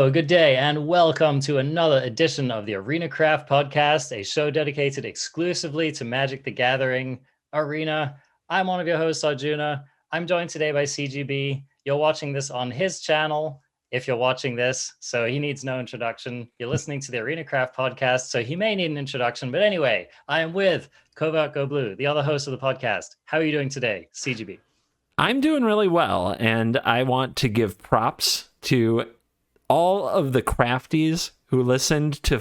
Hello, good day, and welcome to another edition of the ArenaCraftPodcast, a show dedicated exclusively to Magic the Gathering Arena. I'm one of your hosts, Arjuna. I'm joined today by CGB. You're watching this on his channel, if you're watching this, so he needs no introduction. You're listening to the ArenaCraftPodcast, so he may need an introduction. But anyway, I am with Covert Go Blue, the other host of the podcast. How are you doing today, CGB? I'm doing really well, and I want to give props to all of the crafties who listened to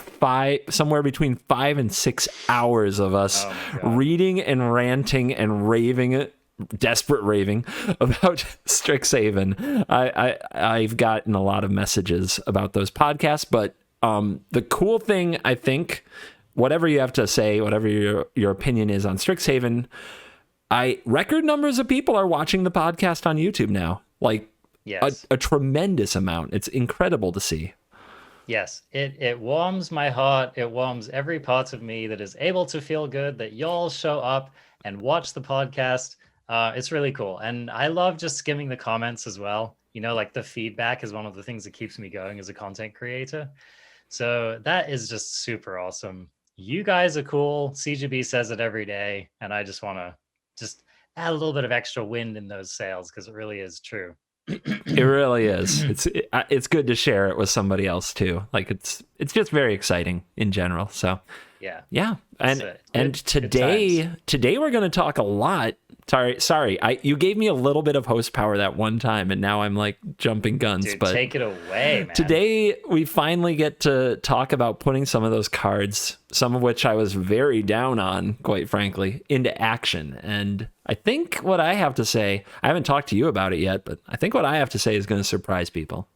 somewhere between 5 and 6 hours of us reading and ranting and raving, desperate raving about STRIXHAVEN. I've gotten a lot of messages about those podcasts, but the cool thing, I think, whatever you have to say, whatever your opinion is on STRIXHAVEN, record numbers of people are watching the podcast on YouTube now. Yes. A tremendous amount. It's incredible to see. Yes, it warms my heart. It warms every part of me that is able to feel good that y'all show up and watch the podcast. It's really cool. And I love just skimming the comments as well. You know, like the feedback is one of the things that keeps me going as a content creator. So that is just super awesome. You guys are cool. CGB says it every day. And I just want to just add a little bit of extra wind in those sails because it really is true. It really is. It's good to share it with somebody else too. Like it's just very exciting in general. So yeah. And today we're going to talk a lot. Sorry. You gave me a little bit of host power that one time, and now I'm like jumping guns. Dude, but take it away, man. Today we finally get to talk about putting some of those cards, some of which I was very down on, quite frankly, into action. And I think what I have to say, I haven't talked to you about it yet, but I think what I have to say is going to surprise people.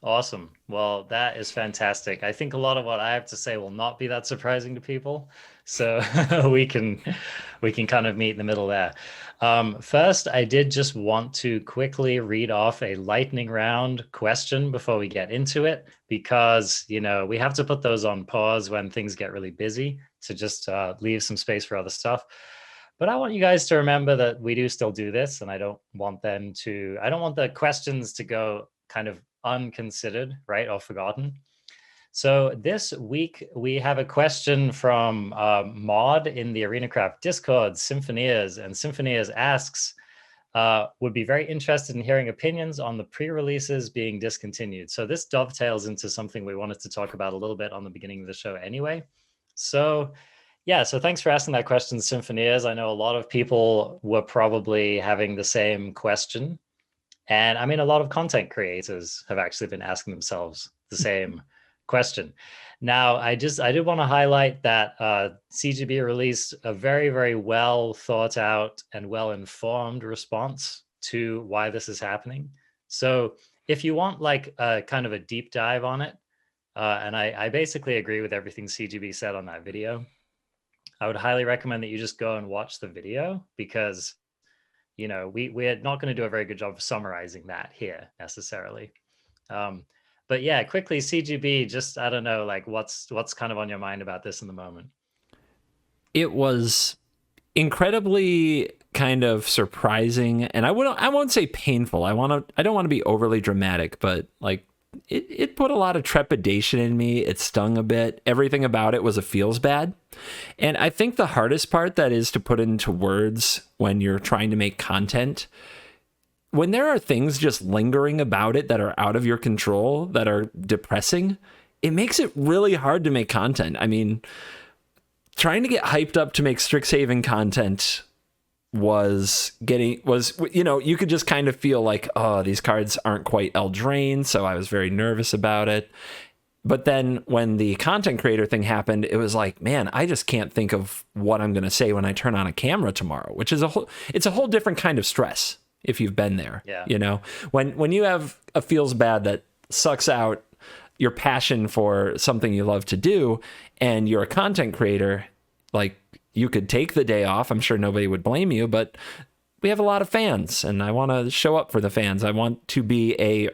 Awesome. Well, that is fantastic. I think a lot of what I have to say will not be that surprising to people. So we can kind of meet in the middle there. First, I did just want to quickly read off a lightning round question before we get into it, because, you know, we have to put those on pause when things get really busy to just leave some space for other stuff. But I want you guys to remember that we do still do this, and I don't want the questions to go kind of unconsidered, right, or forgotten. So this week we have a question from Maud in the ArenaCraft Discord, Symphonias, and Symphonias asks, would be very interested in hearing opinions on the pre-releases being discontinued. So this dovetails into something we wanted to talk about a little bit on the beginning of the show anyway. So yeah, so thanks for asking that question, Symphonias. I know a lot of people were probably having the same question. And I mean, a lot of content creators have actually been asking themselves the same question. Now, I did want to highlight that CGB released a very, very well thought out and well informed response to why this is happening. So if you want like a kind of a deep dive on it, and I basically agree with everything CGB said on that video, I would highly recommend that you just go and watch the video, because you know, we're not going to do a very good job of summarizing that here necessarily. But yeah, quickly, CGB, just, I don't know, like what's kind of on your mind about this in the moment? It was incredibly kind of surprising, and I won't say painful. I don't want to be overly dramatic, but like it put a lot of trepidation in me. It stung a bit. Everything about it was a feels bad. And I think the hardest part that is to put into words when you're trying to make content, when there are things just lingering about it that are out of your control, that are depressing, it makes it really hard to make content. I mean, trying to get hyped up to make STRIXHAVEN content was, you know, you could just kind of feel like, oh, these cards aren't quite Eldraine, so I was very nervous about it. But then when the content creator thing happened, it was like, man, I just can't think of what I'm going to say when I turn on a camera tomorrow, which is it's a whole different kind of stress if you've been there. Yeah. You know, when you have a feels bad that sucks out your passion for something you love to do, and you're a content creator, like, you could take the day off. I'm sure nobody would blame you, but we have a lot of fans, and I want to show up for the fans. I want to be a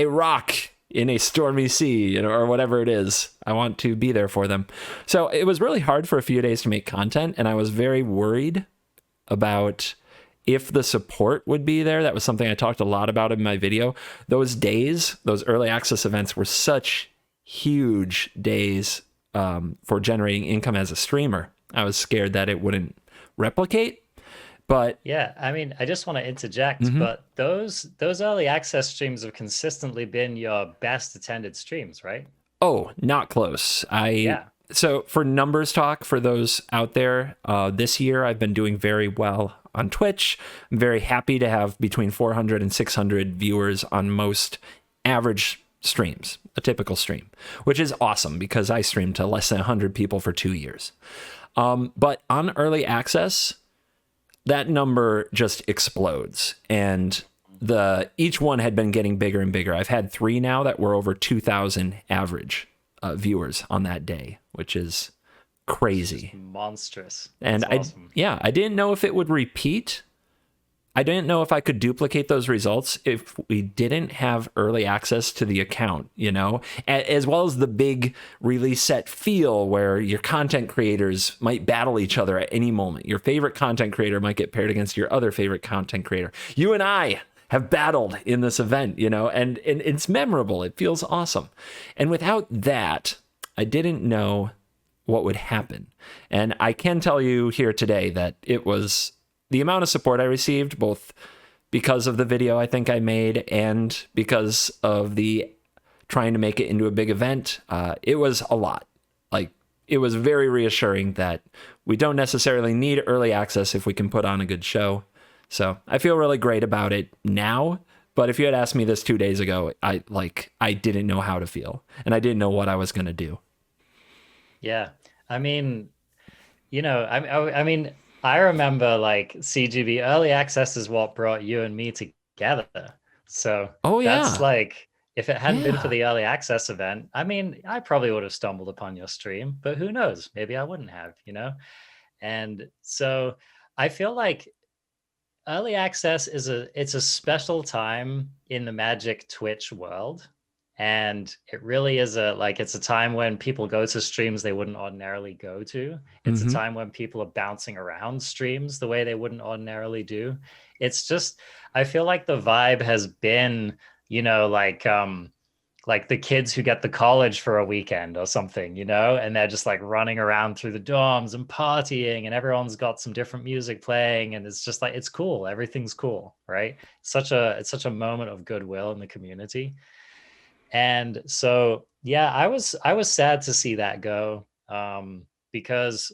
rock in a stormy sea, you know, or whatever it is. I want to be there for them. So it was really hard for a few days to make content, and I was very worried about if the support would be there. That was something I talked a lot about in my video. Those days, those early access events were such huge days for generating income as a streamer. I was scared that it wouldn't replicate. But yeah, I mean, I just want to interject, but those early access streams have consistently been your best attended streams, right? oh, not close. Yeah. So for numbers talk, for those out there, this year I've been doing very well on Twitch. I'm very happy to have between 400 and 600 viewers on most average streams, a typical stream, which is awesome because I streamed to less than 100 people for 2 years. But on early access, that number just explodes, and each one had been getting bigger and bigger. I've had 3 now that were over 2,000 average viewers on that day, which is crazy. Monstrous. And That's awesome. I didn't know if it would repeat. I didn't know if I could duplicate those results if we didn't have early access to the account, as well as the big release set feel where your content creators might battle each other at any moment. Your favorite content creator might get paired against your other favorite content creator. You and I have battled in this event, and it's memorable. It feels awesome. And without that, I didn't know what would happen. And I can tell you here today that it was the amount of support I received, both because of the video I think I made and because of the trying to make it into a big event. It was a lot. Like, it was very reassuring that we don't necessarily need early access if we can put on a good show. So I feel really great about it now. But if you had asked me this 2 days ago, I didn't know how to feel, and I didn't know what I was going to do. Yeah. I mean, I mean, I remember like CGB early access is what brought you and me together. So that's like, if it hadn't been for the early access event, I mean, I probably would have stumbled upon your stream, but who knows? Maybe I wouldn't have, And so I feel like early access it's a special time in the Magic Twitch world. And it really is it's a time when people go to streams they wouldn't ordinarily go to. It's a time when people are bouncing around streams the way they wouldn't ordinarily do. It's just, I feel like the vibe has been, like the kids who get the college for a weekend or something, and they're just like running around through the dorms and partying, and everyone's got some different music playing, and it's just like, it's cool. Everything's cool, right? It's such a moment of goodwill in the community. And so, yeah, I was sad to see that go, because,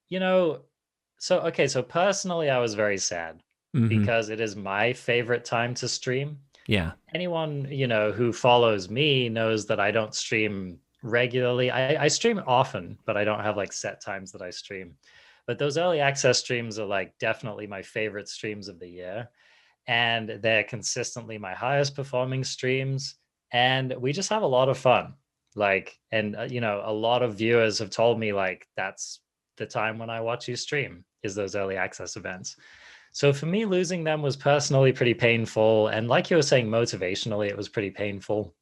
so personally, I was very sad because it is my favorite time to stream. Yeah. Anyone, who follows me knows that I don't stream regularly. I stream often, but I don't have like set times that I stream. But those early access streams are like definitely my favorite streams of the year. And they're consistently my highest performing streams. And we just have a lot of fun. A lot of viewers have told me like, that's the time when I watch you stream, is those early access events. So for me, losing them was personally pretty painful. And like you were saying, motivationally, it was pretty painful.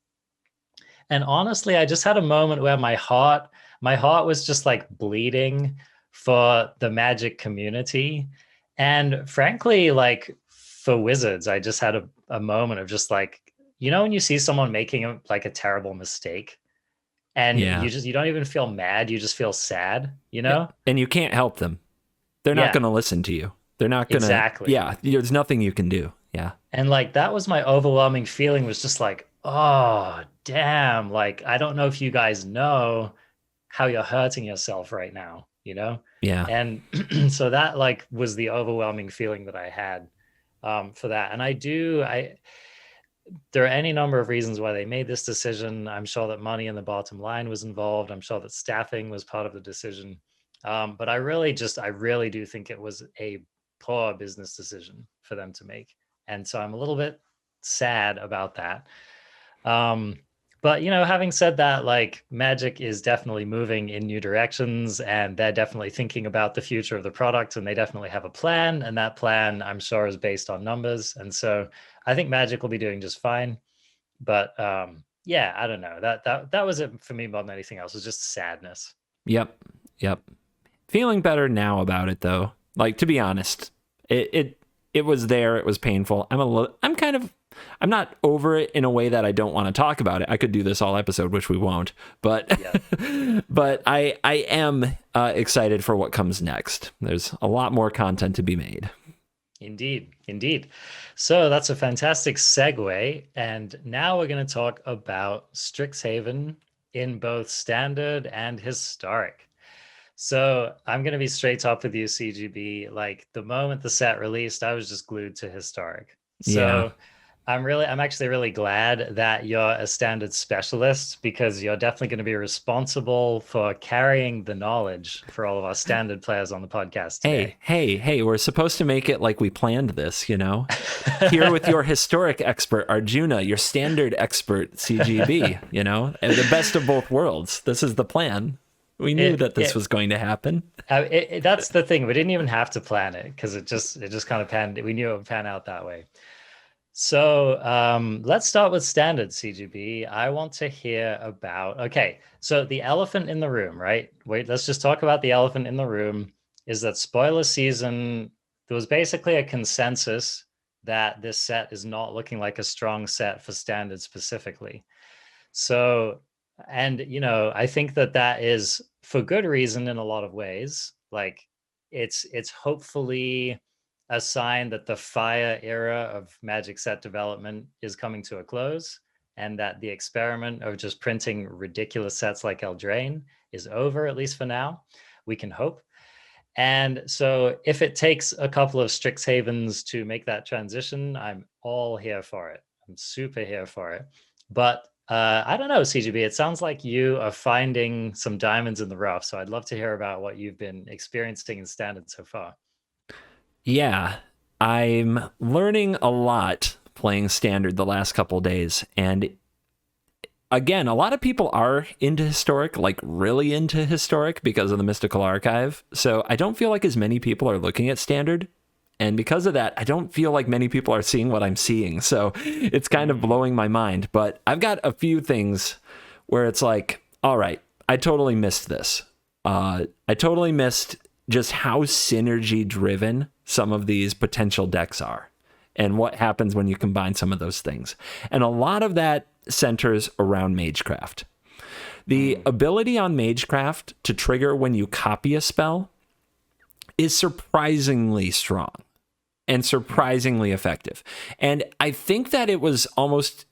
And honestly, I just had a moment where my heart was just like bleeding for the Magic community. And frankly, like for Wizards, I just had a moment of just like, when you see someone making a terrible mistake and you don't even feel mad, you just feel sad, Yeah. And you can't help them. They're not going to listen to you. They're not going to. Exactly. Yeah. There's nothing you can do. Yeah. And like, that was my overwhelming feeling, was just like, oh, damn. Like, I don't know if you guys know how you're hurting yourself right now, Yeah. And so that like was the overwhelming feeling that I had for that. And there are any number of reasons why they made this decision. I'm sure that money in the bottom line was involved. I'm sure that staffing was part of the decision. But I really do think it was a poor business decision for them to make. And so I'm a little bit sad about that. But, having said that, like Magic is definitely moving in new directions, and they're definitely thinking about the future of the product, and they definitely have a plan. And that plan, I'm sure, is based on numbers. And so I think Magic will be doing just fine. But yeah, I don't know. That was it for me more than anything else. It was just sadness. Yep. Feeling better now about it, though. Like, to be honest, it it was there. It was painful. I'm not over it in a way that I don't want to talk about it. I could do this all episode, which we won't, but, but I am excited for what comes next. There's a lot more content to be made. Indeed. So that's a fantastic segue. And now we're going to talk about Strixhaven in both standard and historic. So I'm going to be straight up with you, CGB. Like the moment the set released, I was just glued to historic. So I'm actually really glad that you're a standard specialist, because you're definitely going to be responsible for carrying the knowledge for all of our standard players on the podcast today. Hey, we're supposed to make it like we planned this, you know? Here with your historic expert, Arjuna, your standard expert, CGB, you know? And the best of both worlds. This is the plan. We knew that this was going to happen. That's the thing. We didn't even have to plan it, because it just kind of panned. We knew it would pan out that way. So let's start with standard, CGB. I want to hear about, okay, so the elephant in the room, right? Wait, let's just talk about the elephant in the room, is that spoiler season, there was basically a consensus that this set is not looking like a strong set for standard specifically. So, and, you know, I think that is for good reason in a lot of ways. Like it's hopefully a sign that the fire era of Magic set development is coming to a close, and that the experiment of just printing ridiculous sets like Eldraine is over, at least for now. We can hope. And so if it takes a couple of Strixhavens to make that transition, I'm all here for it. I'm super here for it. But I don't know, CGB, it sounds like you are finding some diamonds in the rough. So I'd love to hear about what you've been experiencing in standard so far. Yeah, I'm learning a lot playing standard the last couple of days. And again, a lot of people are into historic, like really into historic, because of the Mystical Archive. So I don't feel like as many people are looking at standard. And because of that, I don't feel like many people are seeing what I'm seeing. So it's kind of blowing my mind. But I've got a few things where it's like, all right, I totally missed this. I totally missed just how synergy driven some of these potential decks are, and what happens when you combine some of those things. And a lot of that centers around Magecraft. The ability on Magecraft to trigger when you copy a spell is surprisingly strong and surprisingly effective. And I think that it was almost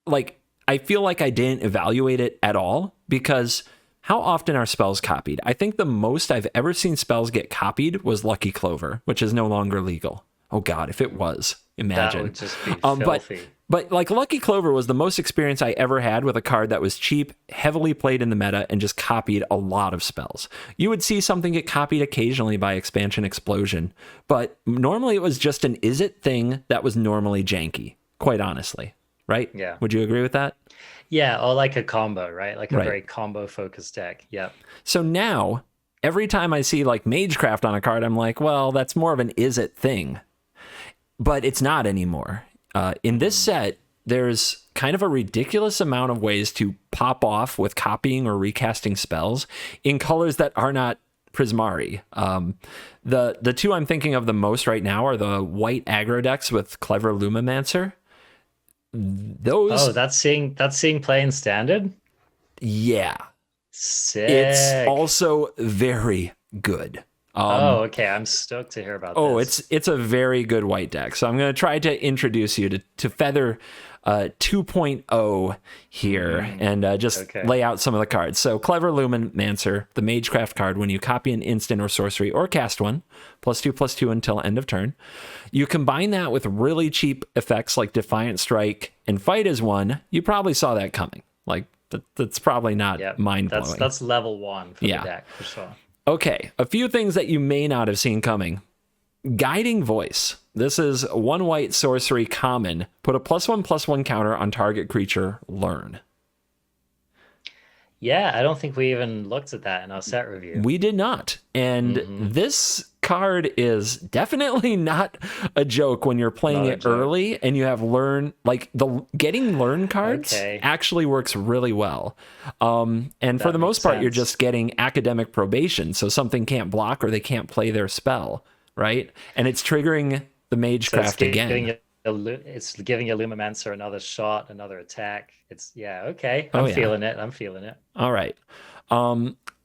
like, I feel like I didn't evaluate it at all, because how often are spells copied? I think the most I've ever seen spells get copied was Lucky Clover, which is no longer legal. Oh God, if it was, imagine. That would just be filthy. But like Lucky Clover was the most experience I ever had with a card that was cheap, heavily played in the meta, and just copied a lot of spells. You would see something get copied occasionally by Expansion Explosion, but normally it was just an is it thing that was normally janky, quite honestly, right? Yeah. Would you agree with that? Yeah, or like a combo, right? Like a very combo-focused deck. Yep. So now, every time I see like Magecraft on a card, I'm like, well, that's more of an is it thing. But it's not anymore. In this set, there's kind of a ridiculous amount of ways to pop off with copying or recasting spells in colors that are not Prismari. The two I'm thinking of the most right now are the white aggro decks with Clever Lumimancer. That's seeing play in standard. Yeah, sick. It's also very good. Okay, I'm stoked to hear about this. It's a very good white deck. So I'm going to try to introduce you to Feather 2.0 here, and just lay out some of the cards. So Clever Lumimancer, the Magecraft card, when you copy an instant or sorcery or cast one, +2/+2 until end of turn. You combine that with really cheap effects like Defiant Strike and Fight as one. You probably saw that coming. Like that's probably not mind-blowing. That's level 1 for the deck, for sure. Okay, a few things that you may not have seen coming. Guiding Voice. This is 1 white sorcery common. Put a +1/+1 counter on target creature, learn. Yeah, I don't think we even looked at that in our set review. We did not. And this card is definitely not a joke when you're playing it early and you have learn, like the getting learn cards actually works really well. And for the most part, you're just getting academic probation. So something can't block or they can't play their spell, right? And it's triggering the So it's Magecraft giving again. it's giving your Lumimancer another shot, another attack. It's yeah, okay. Oh I'm yeah. feeling it. I'm feeling it. All right.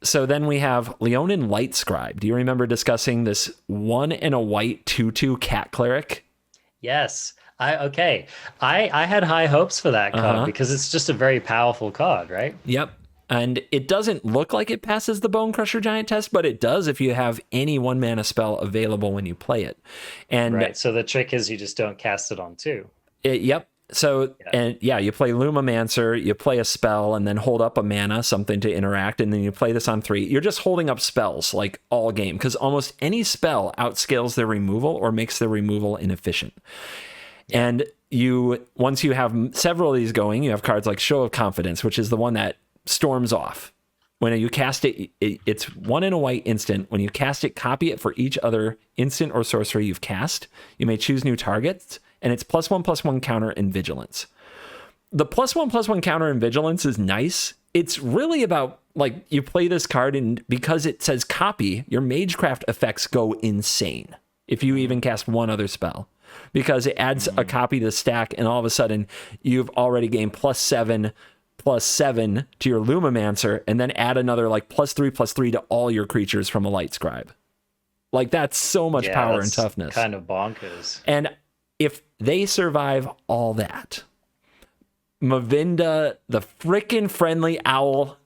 So then we have Leonan Lightscribe. Do you remember discussing this 1 and a white 2/2 cat cleric? Yes. I had high hopes for that card Uh-huh. because it's just a very powerful card, right? Yep. And it doesn't look like it passes the Bone Crusher Giant test, but it does if you have any 1 mana spell available when you play it. And Right. So the trick is you just don't cast it on two. yep. So, Yeah. and yeah, you play Lumamancer, you play a spell, and then hold up a mana, something to interact, and then you play this on 3. You're just holding up spells like all game, because almost any spell outscales their removal or makes their removal inefficient. And once you have several of these going, you have cards like Show of Confidence, which is the one that storms off. When you cast it, it's 1 and a white instant. When you cast it, copy it for each other instant or sorcery you've cast. You may choose new targets, and it's +1/+1 counter and vigilance. The +1/+1 counter and vigilance is nice. It's really about, like, you play this card, and because it says copy, your Magecraft effects go insane if you even cast one other spell, because it adds a copy to the stack, and all of a sudden you've already gained +7/+7 to your Lumamancer, and then add another like +3/+3 to all your creatures from a Lightscribe. Like, that's so much power and that's toughness. kind of bonkers. And if they survive all that, Mavinda, the frickin' friendly owl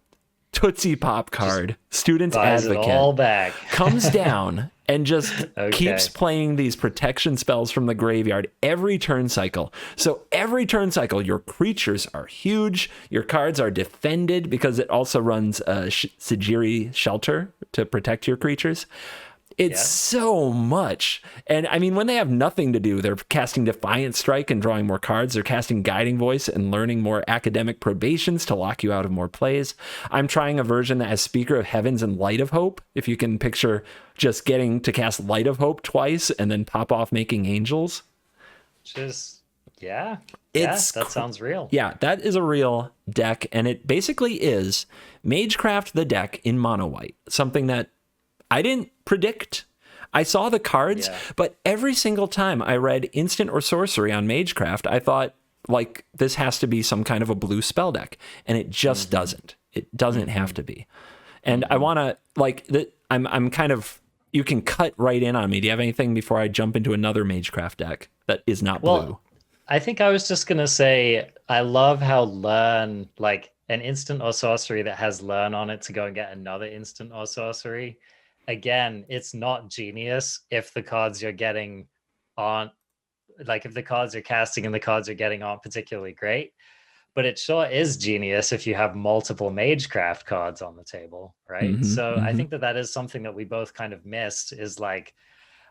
Tootsie Pop card, Student's Buys it Advocate, all back. comes down and just Okay. keeps playing these protection spells from the graveyard every turn cycle. So every turn cycle, your creatures are huge. Your cards are defended because it also runs a Sajiri Shelter to protect your creatures. It's so much. And I mean, when they have nothing to do, they're casting Defiant Strike and drawing more cards. They're casting Guiding Voice and learning more academic probations to lock you out of more plays. I'm trying a version that has Speaker of Heavens and Light of Hope. If you can picture just getting to cast Light of Hope twice and then pop off making angels. Just yeah. It's that sounds real. Yeah, that is a real deck. And it basically is Magecraft the deck in mono white. Something that I didn't predict. I saw the cards, but every single time I read instant or sorcery on Magecraft, I thought, like, this has to be some kind of a blue spell deck, and it just doesn't. It doesn't have to be. And I want to, like, I'm kind of, you can cut right in on me. Do you have anything before I jump into another Magecraft deck that is not blue? Well, I think I was just gonna say I love how learn, like an instant or sorcery that has learn on it to go and get another instant or sorcery. Again, it's not genius if the cards you're getting aren't, like, if the cards you're casting and the cards you're getting aren't particularly great, but it sure is genius if you have multiple Magecraft cards on the table, right? So I think that is something that we both kind of missed, is like,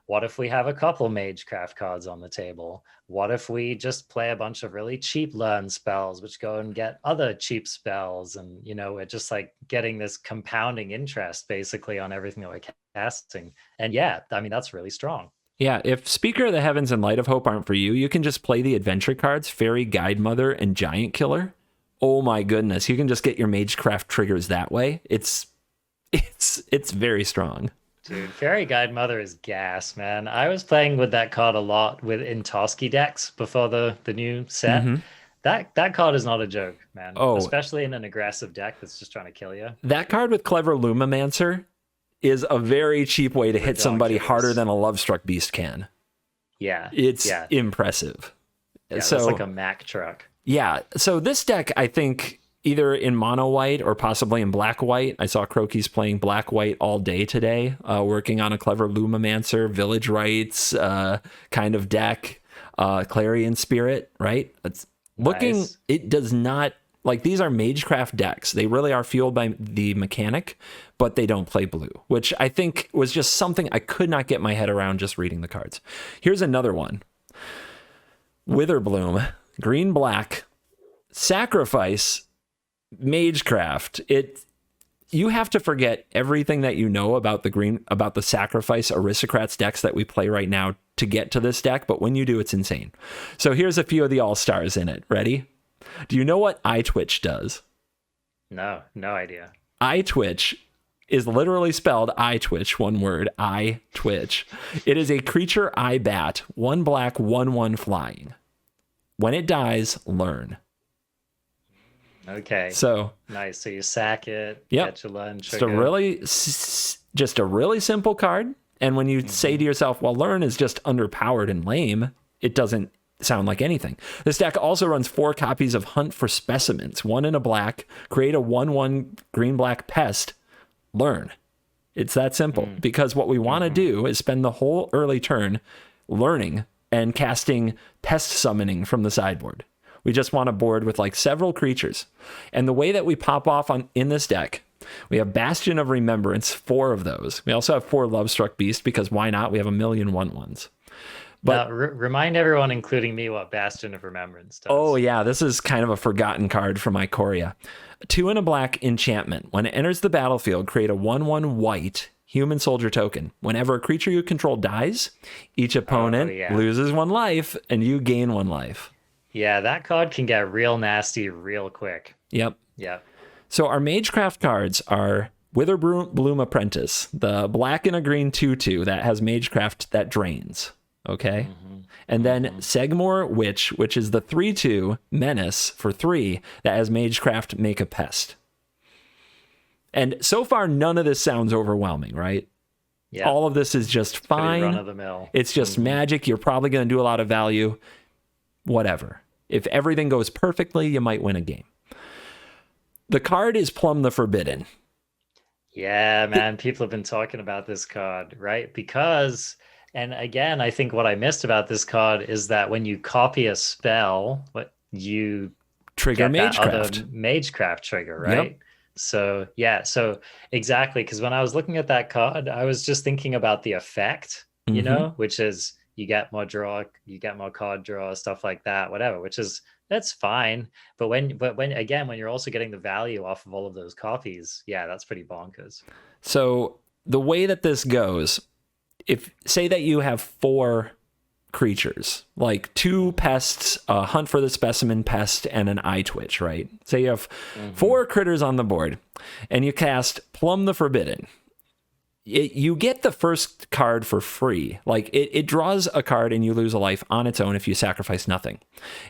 what if we have a couple Magecraft cards on the table? What if we just play a bunch of really cheap learn spells, which go and get other cheap spells? And, you know, we're just like getting this compounding interest basically on everything that we're casting. And yeah, I mean, that's really strong. Yeah, if Speaker of the Heavens and Light of Hope aren't for you, you can just play the adventure cards, Fairy Guide Mother and Giant Killer. Oh my goodness, you can just get your Magecraft triggers that way. It's very strong. Dude, Fairy Guide Mother is gas, man. I was playing with that card a lot in Toski decks before the new set. That card is not a joke, man. Oh. Especially in an aggressive deck that's just trying to kill you. That card with Clever Lumamancer is a very cheap way to hit somebody harder than a Lovestruck Beast can. Yeah. It's impressive. Yeah, so it's like a Mack truck. Yeah, so this deck, I think, either in mono white or possibly in black white. I saw Croaky's playing black white all day today, working on a Clever Lumamancer, Village Rites kind of deck, Clarion Spirit, right? It's looking, Nice. it does not, like, these are Magecraft decks. They really are fueled by the mechanic, but they don't play blue, which I think was just something I could not get my head around just reading the cards. Here's another one. Witherbloom, green, black, sacrifice, Magecraft. You have to forget everything that you know about the sacrifice aristocrats decks that we play right now to get to this deck, but when you do, it's insane. So here's a few of the all-stars in it. Ready? Do you know what iTwitch does? No idea. iTwitch is literally spelled I Twitch, one word, I Twitch. It is a creature I bat, 1 black, 1/1 flying. When it dies, learn. Okay. So nice. So you sack it, yep. get your lunch. Just a really simple card. And when you say to yourself, well, learn is just underpowered and lame, it doesn't sound like anything. This deck also runs 4 copies of Hunt for Specimens, 1 in a black, create a 1/1 green-black pest, learn. It's that simple, because what we want to do is spend the whole early turn learning and casting pest summoning from the sideboard. We just want a board with like several creatures. And the way that we pop off in this deck, we have Bastion of Remembrance, 4 of those. We also have 4 Lovestruck Beast, because why not? We have a million 1/1s. But now, remind everyone, including me, what Bastion of Remembrance does. Oh yeah, this is kind of a forgotten card from Ikoria. 2 in a black enchantment. When it enters the battlefield, create a 1/1 white human soldier token. Whenever a creature you control dies, each opponent loses 1 life, and you gain 1 life. Yeah, that card can get real nasty real quick. Yep. Yep. So our Magecraft cards are Witherbloom Apprentice, the black and a green 2/2 that has Magecraft that drains. Okay. And then Segmore Witch, which is the 3/2 menace for 3 that has Magecraft make a pest. And so far, none of this sounds overwhelming, right? Yeah. All of this is just fine. Run of the mill. It's just magic. You're probably going to do a lot of value. Whatever. If everything goes perfectly, you might win a game. The card is Plumb the Forbidden. Yeah, man. People have been talking about this card, right? Because... And again, I think what I missed about this card is that when you copy a spell, you trigger Magecraft. Magecraft trigger, right? Yep. So yeah, so exactly. Because when I was looking at that card, I was just thinking about the effect, you know, which is you get more draw, you get more card draw, stuff like that, whatever. That's fine. But when you're also getting the value off of all of those copies, yeah, that's pretty bonkers. So the way that this goes. If say that you have 4 creatures, like 2 pests, a Hunt for the Specimen pest, and an I Twitch, right? Say you have 4 critters on the board, and you cast Plumb the Forbidden. You get the first card for free. Like it draws a card and you lose a life on its own if you sacrifice nothing.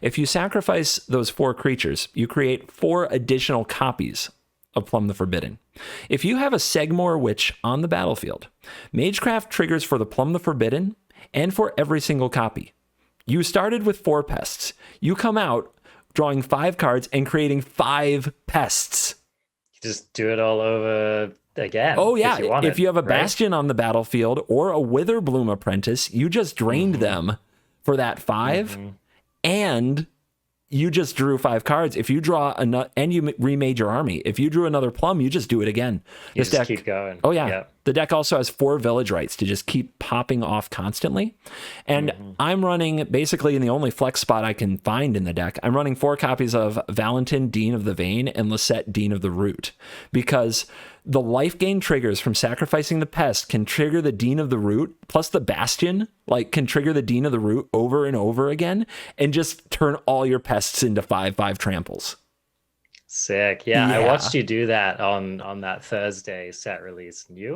If you sacrifice those 4 creatures, you create 4 additional copies of Plumb the Forbidden. If you have a Segmore Witch on the battlefield, Magecraft triggers for the Plumb the Forbidden and for every single copy. You started with 4 pests. You come out drawing 5 cards and creating 5 pests. You just do it all over again. Oh yeah, if you have a Bastion on the battlefield or a Witherbloom Apprentice, you just drained them for that 5 and you just drew 5 cards. If you draw and you remade your army, if you drew another Plumb, you just do it again. This deck keep going. Oh yeah. Yep. The deck also has 4 village rights to just keep popping off constantly. And I'm running basically in the only flex spot I can find in the deck. I'm running 4 copies of Valentin, Dean of the Vein, and Lisette, Dean of the Root, because the life gain triggers from sacrificing the pest can trigger the Dean of the Root, plus the Bastion can trigger the Dean of the Root over and over again, and just turn all your pests into 5/5 tramples. Sick. Yeah, I watched you do that on that Thursday set release. And you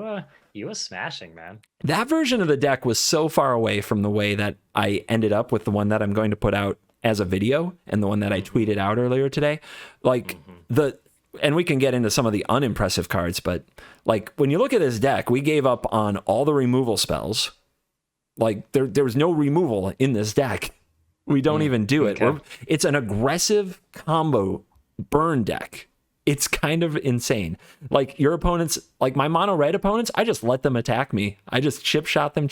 were smashing, man. That version of the deck was so far away from the way that I ended up with the one that I'm going to put out as a video and the one that I tweeted out earlier today. And we can get into some of the unimpressive cards, but when you look at this deck, we gave up on all the removal spells. There was no removal in this deck. We don't even do it. Okay. It's an aggressive combo burn deck. It's kind of insane. Your opponents, my mono red opponents, I just let them attack me. I just chip shot them,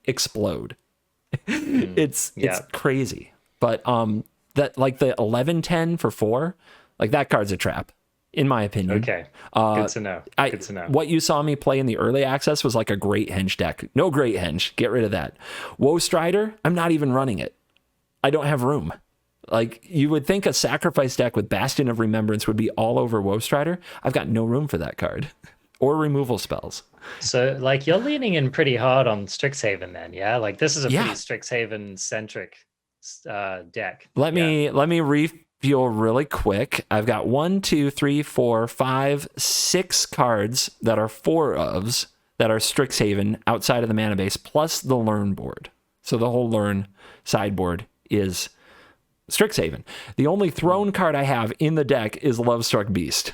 explode. It's crazy. But that the 11-10 for 4, that card's a trap, in my opinion. Okay. Good to know. Good to know. What you saw me play in the early access was a Great Henge deck. No Great Henge. Get rid of that. Woe Strider, I'm not even running it. I don't have room. You would think a sacrifice deck with Bastion of Remembrance would be all over Woe Strider. I've got no room for that card. Or removal spells. So, you're leaning in pretty hard on STRIXHAVEN then, yeah? This is a pretty STRIXHAVEN-centric deck. Let me feel really quick. I've got 1, 2, 3, 4, 5, 6 cards that are 4-ofs that are Strixhaven outside of the mana base, plus the Learn board. So the whole Learn sideboard is Strixhaven. The only Throne card I have in the deck is Lovestruck Beast.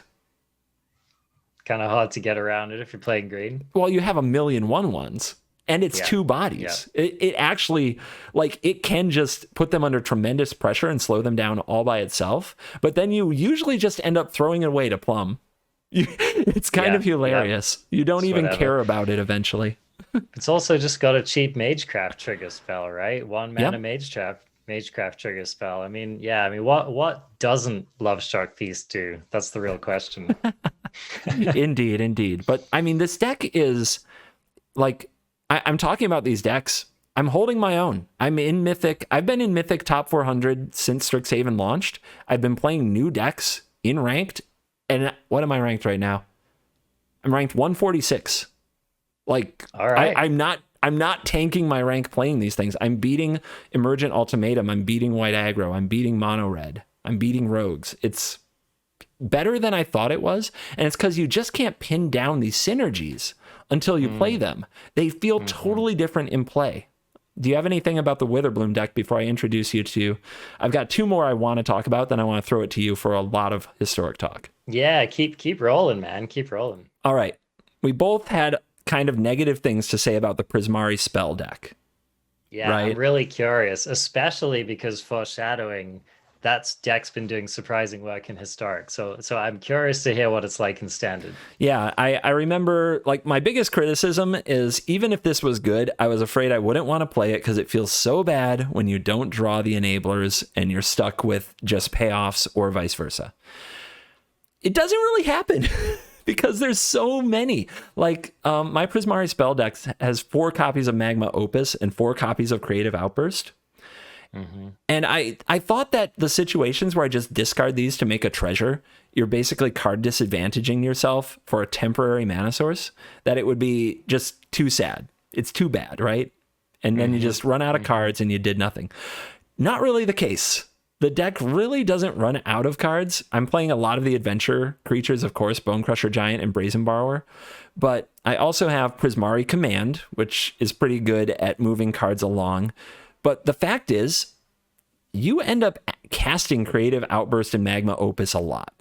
Kind of hard to get around it if you're playing green. Well, you have a million 1/1s. And it's 2 bodies. Yeah. It actually, like, it can just put them under tremendous pressure and slow them down all by itself. But then you usually just end up throwing it away to Plum. It's kind of hilarious. You don't even care about it eventually. It's also just got a cheap Magecraft trigger spell, right? 1 mana Magecraft trigger spell. I mean, what doesn't Lovestruck Feast do? That's the real question. Indeed. But I mean, this deck is like, I'm talking about these decks. I'm holding my own. I'm in Mythic. I've been in Mythic top 400 since Strixhaven launched. I've been playing new decks in ranked. And what am I ranked right now? I'm ranked 146. Like, all right. I'm not tanking my rank playing these things. I'm beating Emergent Ultimatum. I'm beating White Aggro. I'm beating Mono Red. I'm beating Rogues. It's better than I thought it was. And it's because you just can't pin down these synergies until you play them. They feel totally different in play. Do you have anything about the Witherbloom deck before I introduce you to? I've got 2 more I want to talk about, then I want to throw it to you for a lot of historic talk. Yeah, keep rolling, man. Keep rolling. All right. We both had kind of negative things to say about the Prismari spell deck. Yeah, right? I'm really curious, especially because Foreshadowing, that deck's been doing surprising work in Historic. So I'm curious to hear what it's like in Standard. Yeah, I remember, like, my biggest criticism is, even if this was good, I was afraid I wouldn't want to play it because it feels so bad when you don't draw the enablers and you're stuck with just payoffs or vice versa. It doesn't really happen because there's so many. Like, my Prismari spell deck has 4 copies of Magma Opus and 4 copies of Creative Outburst. And I thought that the situations where I just discard these to make a treasure, you're basically card disadvantaging yourself for a temporary mana source, that it would be just too sad. It's too bad, right? And then you just run out of cards and you did nothing. Not really the case. The deck really doesn't run out of cards. I'm playing a lot of the adventure creatures, of course, Bone Crusher Giant and Brazen Borrower. But I also have Prismari Command, which is pretty good at moving cards along. But the fact is, you end up casting Creative Outburst and Magma Opus a lot.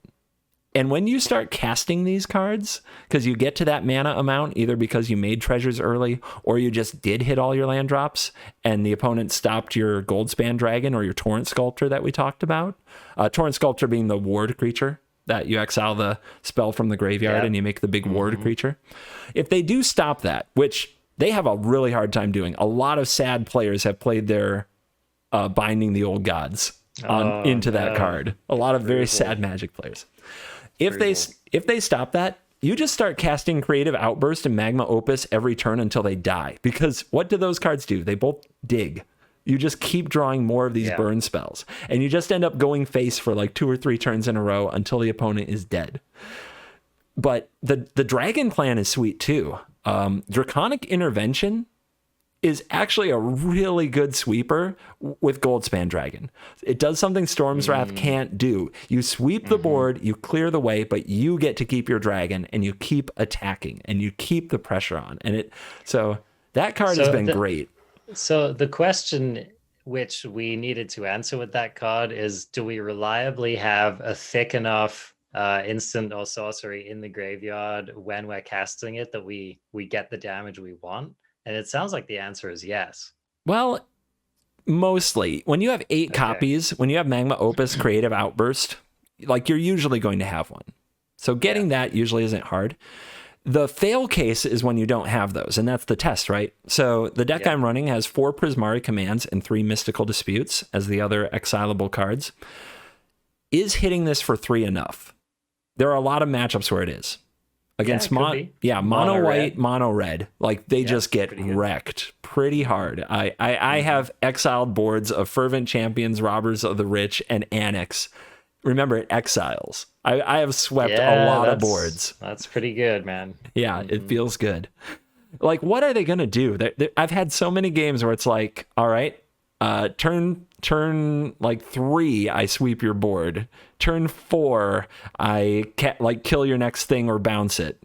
And when you start casting these cards, because you get to that mana amount, either because you made treasures early, or you just did hit all your land drops, and the opponent stopped your Goldspan Dragon or your Torrent Sculptor that we talked about. Torrent Sculptor being the ward creature, that you exile the spell from the graveyard and you make the big ward creature. If they do stop that, which they have a really hard time doing. A lot of sad players have played their Binding the Old Gods into that card. A lot of very sad Magic players. If they stop that, you just start casting Creative Outburst and Magma Opus every turn until they die. Because what do those cards do? They both dig. You just keep drawing more of these burn spells. And you just end up going face for like 2 or 3 turns in a row until the opponent is dead. But the Dragon Clan is sweet too. Draconic Intervention is actually a really good sweeper with Goldspan Dragon. It does something Storm's Wrath can't do. You sweep the board, you clear the way, but you get to keep your dragon and you keep attacking and you keep the pressure on. And so that card has been great. So the question which we needed to answer with that card is, do we reliably have a thick enough instant or sorcery in the graveyard when we're casting it that we get the damage we want? And it sounds like the answer is yes. Well, mostly. When you have 8 copies, when you have Magma Opus Creative Outburst, like, you're usually going to have one. So getting that usually isn't hard. The fail case is when you don't have those, and that's the test, right? So the deck I'm running has 4 Prismari Commands and 3 Mystical Disputes as the other exilable cards. Is hitting this for 3 enough? There are a lot of matchups where it is. Against mono white, mono red. Like, they just get wrecked pretty hard. I have exiled boards of Fervent Champions, Robbers of the Rich, and Annex. Remember, it exiles. I have swept a lot of boards. That's pretty good, man. Yeah, it feels good. Like, what are they going to do? I've had so many games where it's like, all right, turn Turn like 3, I sweep your board. Turn 4, I kill your next thing or bounce it.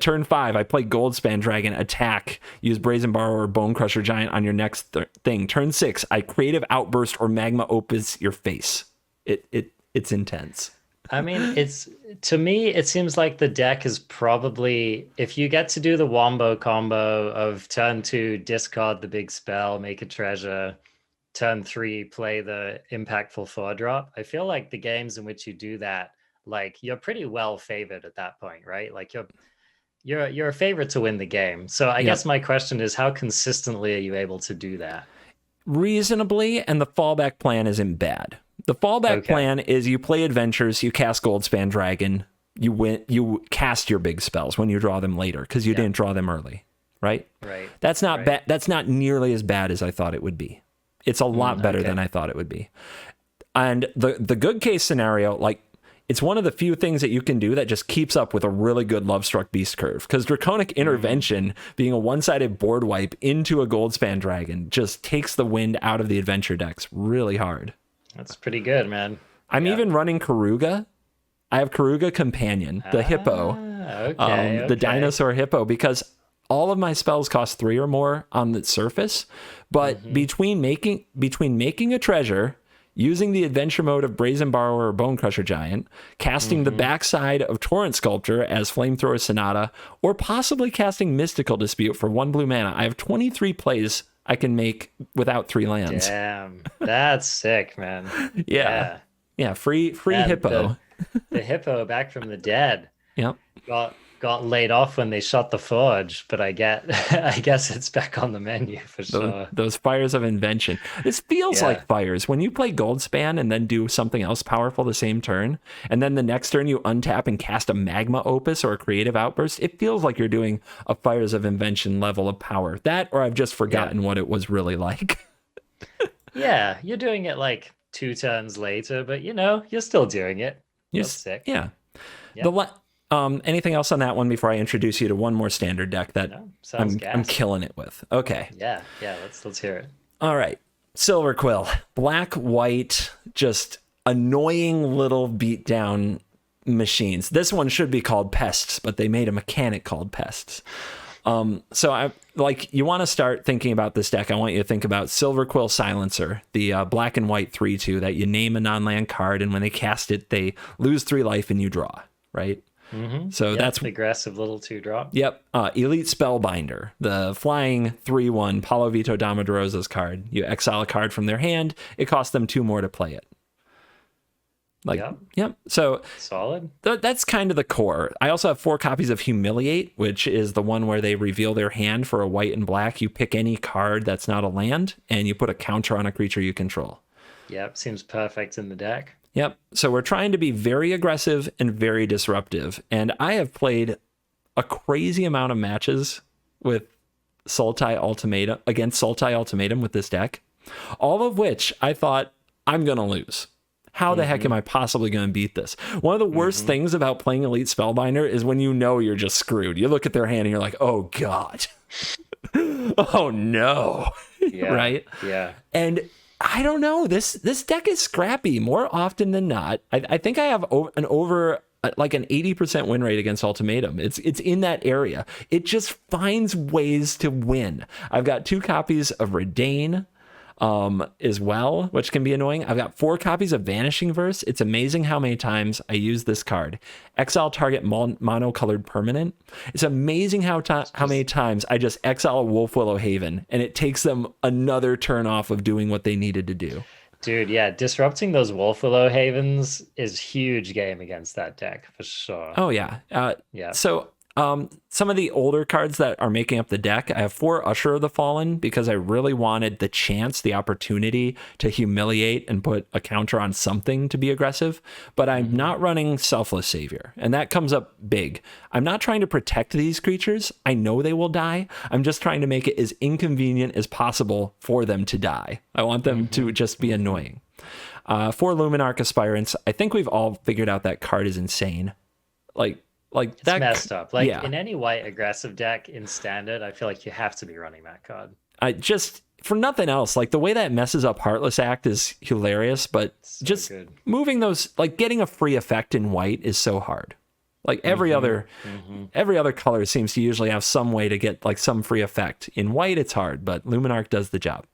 Turn 5, I play Goldspan Dragon, attack, use Brazen Borrower or Bone Crusher Giant on your next thing. Turn 6, I Creative Outburst or Magma Opus your face. It's intense. I mean, to me, it seems like the deck is probably, if you get to do the wombo combo of turn 2, discard the big spell, make a treasure, turn 3, play the impactful 4-drop. I feel like the games in which you do that, like you're pretty well favored at that point, right? Like you're a favorite to win the game. So I guess my question is, how consistently are you able to do that? Reasonably, and the fallback plan isn't bad. The fallback plan is you play adventures, you cast Goldspan Dragon, you cast your big spells when you draw them later because you didn't draw them early, right? Right. That's not bad. That's not nearly as bad as I thought it would be. It's a lot better than I thought it would be. And the good case scenario, like, it's one of the few things that you can do that just keeps up with a really good Lovestruck Beast curve. Because Draconic Intervention, being a one-sided board wipe into a Goldspan Dragon, just takes the wind out of the adventure decks really hard. That's pretty good, man. I'm even running Karuga. I have Karuga Companion, the hippo, the dinosaur hippo, because all of my spells cost 3 or more on the surface. But between making a treasure, using the adventure mode of Brazen Borrower or Bone Crusher Giant, casting the backside of Torrent Sculptor as Flamethrower Sonata, or possibly casting Mystical Dispute for 1 blue mana, I have 23 plays I can make without 3 lands. Damn, that's sick, man. Yeah, free hippo. The hippo back from the dead. Yep. Got laid off when they shut the forge, but I guess it's back on the menu for sure. Those Fires of Invention. This feels like Fires. When you play Goldspan and then do something else powerful the same turn, and then the next turn you untap and cast a Magma Opus or a Creative Outburst, it feels like you're doing a Fires of Invention level of power. That, or I've just forgotten what it was really like. Yeah, you're doing it like 2 turns later, but you're still doing it. That's sick. Yeah. Anything else on that one before I introduce you to one more standard deck that I'm killing it with? Okay. Yeah. Let's hear it. All right. Silver Quill, black, white, just annoying little beatdown machines. This one should be called Pests, but they made a mechanic called Pests. So you want to start thinking about this deck. I want you to think about Silver Quill Silencer, the black and white 3/2 that you name a non-land card, and when they cast it, they lose 3 life and you draw, right? So that's the aggressive little 2-drop. Yep. Elite Spellbinder, the flying 3/1 Paulo Vito Damadrosa's card. You exile a card from their hand. It costs them 2 more to play it. Yep. So solid. That's kind of the core. I also have 4 copies of Humiliate, which is the one where they reveal their hand for a white and black. You pick any card that's not a land, and you put a counter on a creature you control. Yep. Seems perfect in the deck. Yep. So we're trying to be very aggressive and very disruptive. And I have played a crazy amount of matches with Sultai Ultimatum with this deck, all of which I thought, I'm going to lose. How the heck am I possibly going to beat this? One of the worst things about playing Elite Spellbinder is when you're just screwed. You look at their hand and you're like, oh, God. Oh, no. Yeah. Right? Yeah. And I don't know. This deck is scrappy more often than not. I think I have an 80% win rate against Ultimatum. It's in that area. It just finds ways to win. I've got 2 copies of Redain as well, which can be annoying. I've got 4 copies of Vanishing Verse. It's amazing how many times I use this card. Exile target monocolored permanent. It's amazing how many times I just exile a Wolf Willow Haven and it takes them another turn off of doing what they needed to do. Dude, yeah, disrupting those Wolf Willow Havens is huge game against that deck for sure. Oh yeah. Yeah. So some of the older cards that are making up the deck, I have 4 Usher of the Fallen because I really wanted the opportunity to humiliate and put a counter on something to be aggressive, but I'm not running Selfless Savior, and that comes up big. I'm not trying to protect these creatures. I know they will die. I'm just trying to make it as inconvenient as possible for them to die. I want them to just be annoying. 4 Luminarch Aspirants. I think we've all figured out that card is insane. It's that messed up. In any white aggressive deck in standard, I feel like you have to be running that card. for nothing else, like the way that messes up Heartless Act is hilarious, but So just good. moving those, like getting a free effect in white is so hard. Like every other color seems to usually have some way to get like some free effect. In white, it's hard, but Luminarch does the job.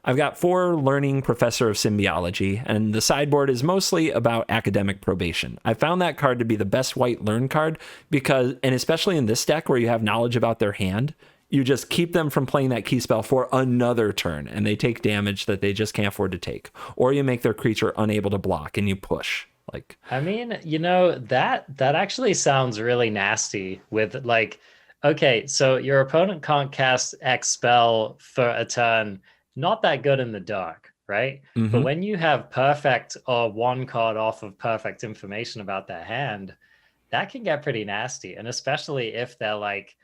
I've got 4 Learning Professor of Symbiology, and the sideboard is mostly about academic probation. I found that card to be the best white learn card because, and especially in this deck where you have knowledge about their hand, you just keep them from playing that key spell for another turn, and they take damage that they just can't afford to take. Or you make their creature unable to block, and you push. Like, I mean, you know, that actually sounds really nasty with like, okay, so your opponent can't cast X spell for a turn, not that good in the dark, right? But when you have perfect or one card off of perfect information about their hand, that can get pretty nasty. And especially if they're like,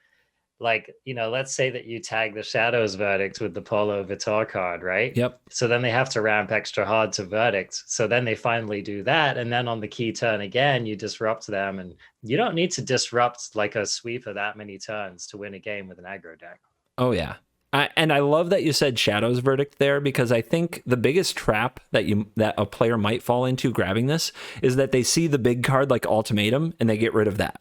you know, let's say that you tag the Shadows Verdict with the Polo Vitor card, right? Yep. So then they have to ramp extra hard to Verdict. So then they finally do that. And then on the key turn again, you disrupt them. And you don't need to disrupt like a sweeper that many turns to win a game with an aggro deck. Oh, yeah. And I love that you said Shadow's Verdict there, because I think the biggest trap that a player might fall into grabbing this is that they see the big card like Ultimatum and they get rid of that.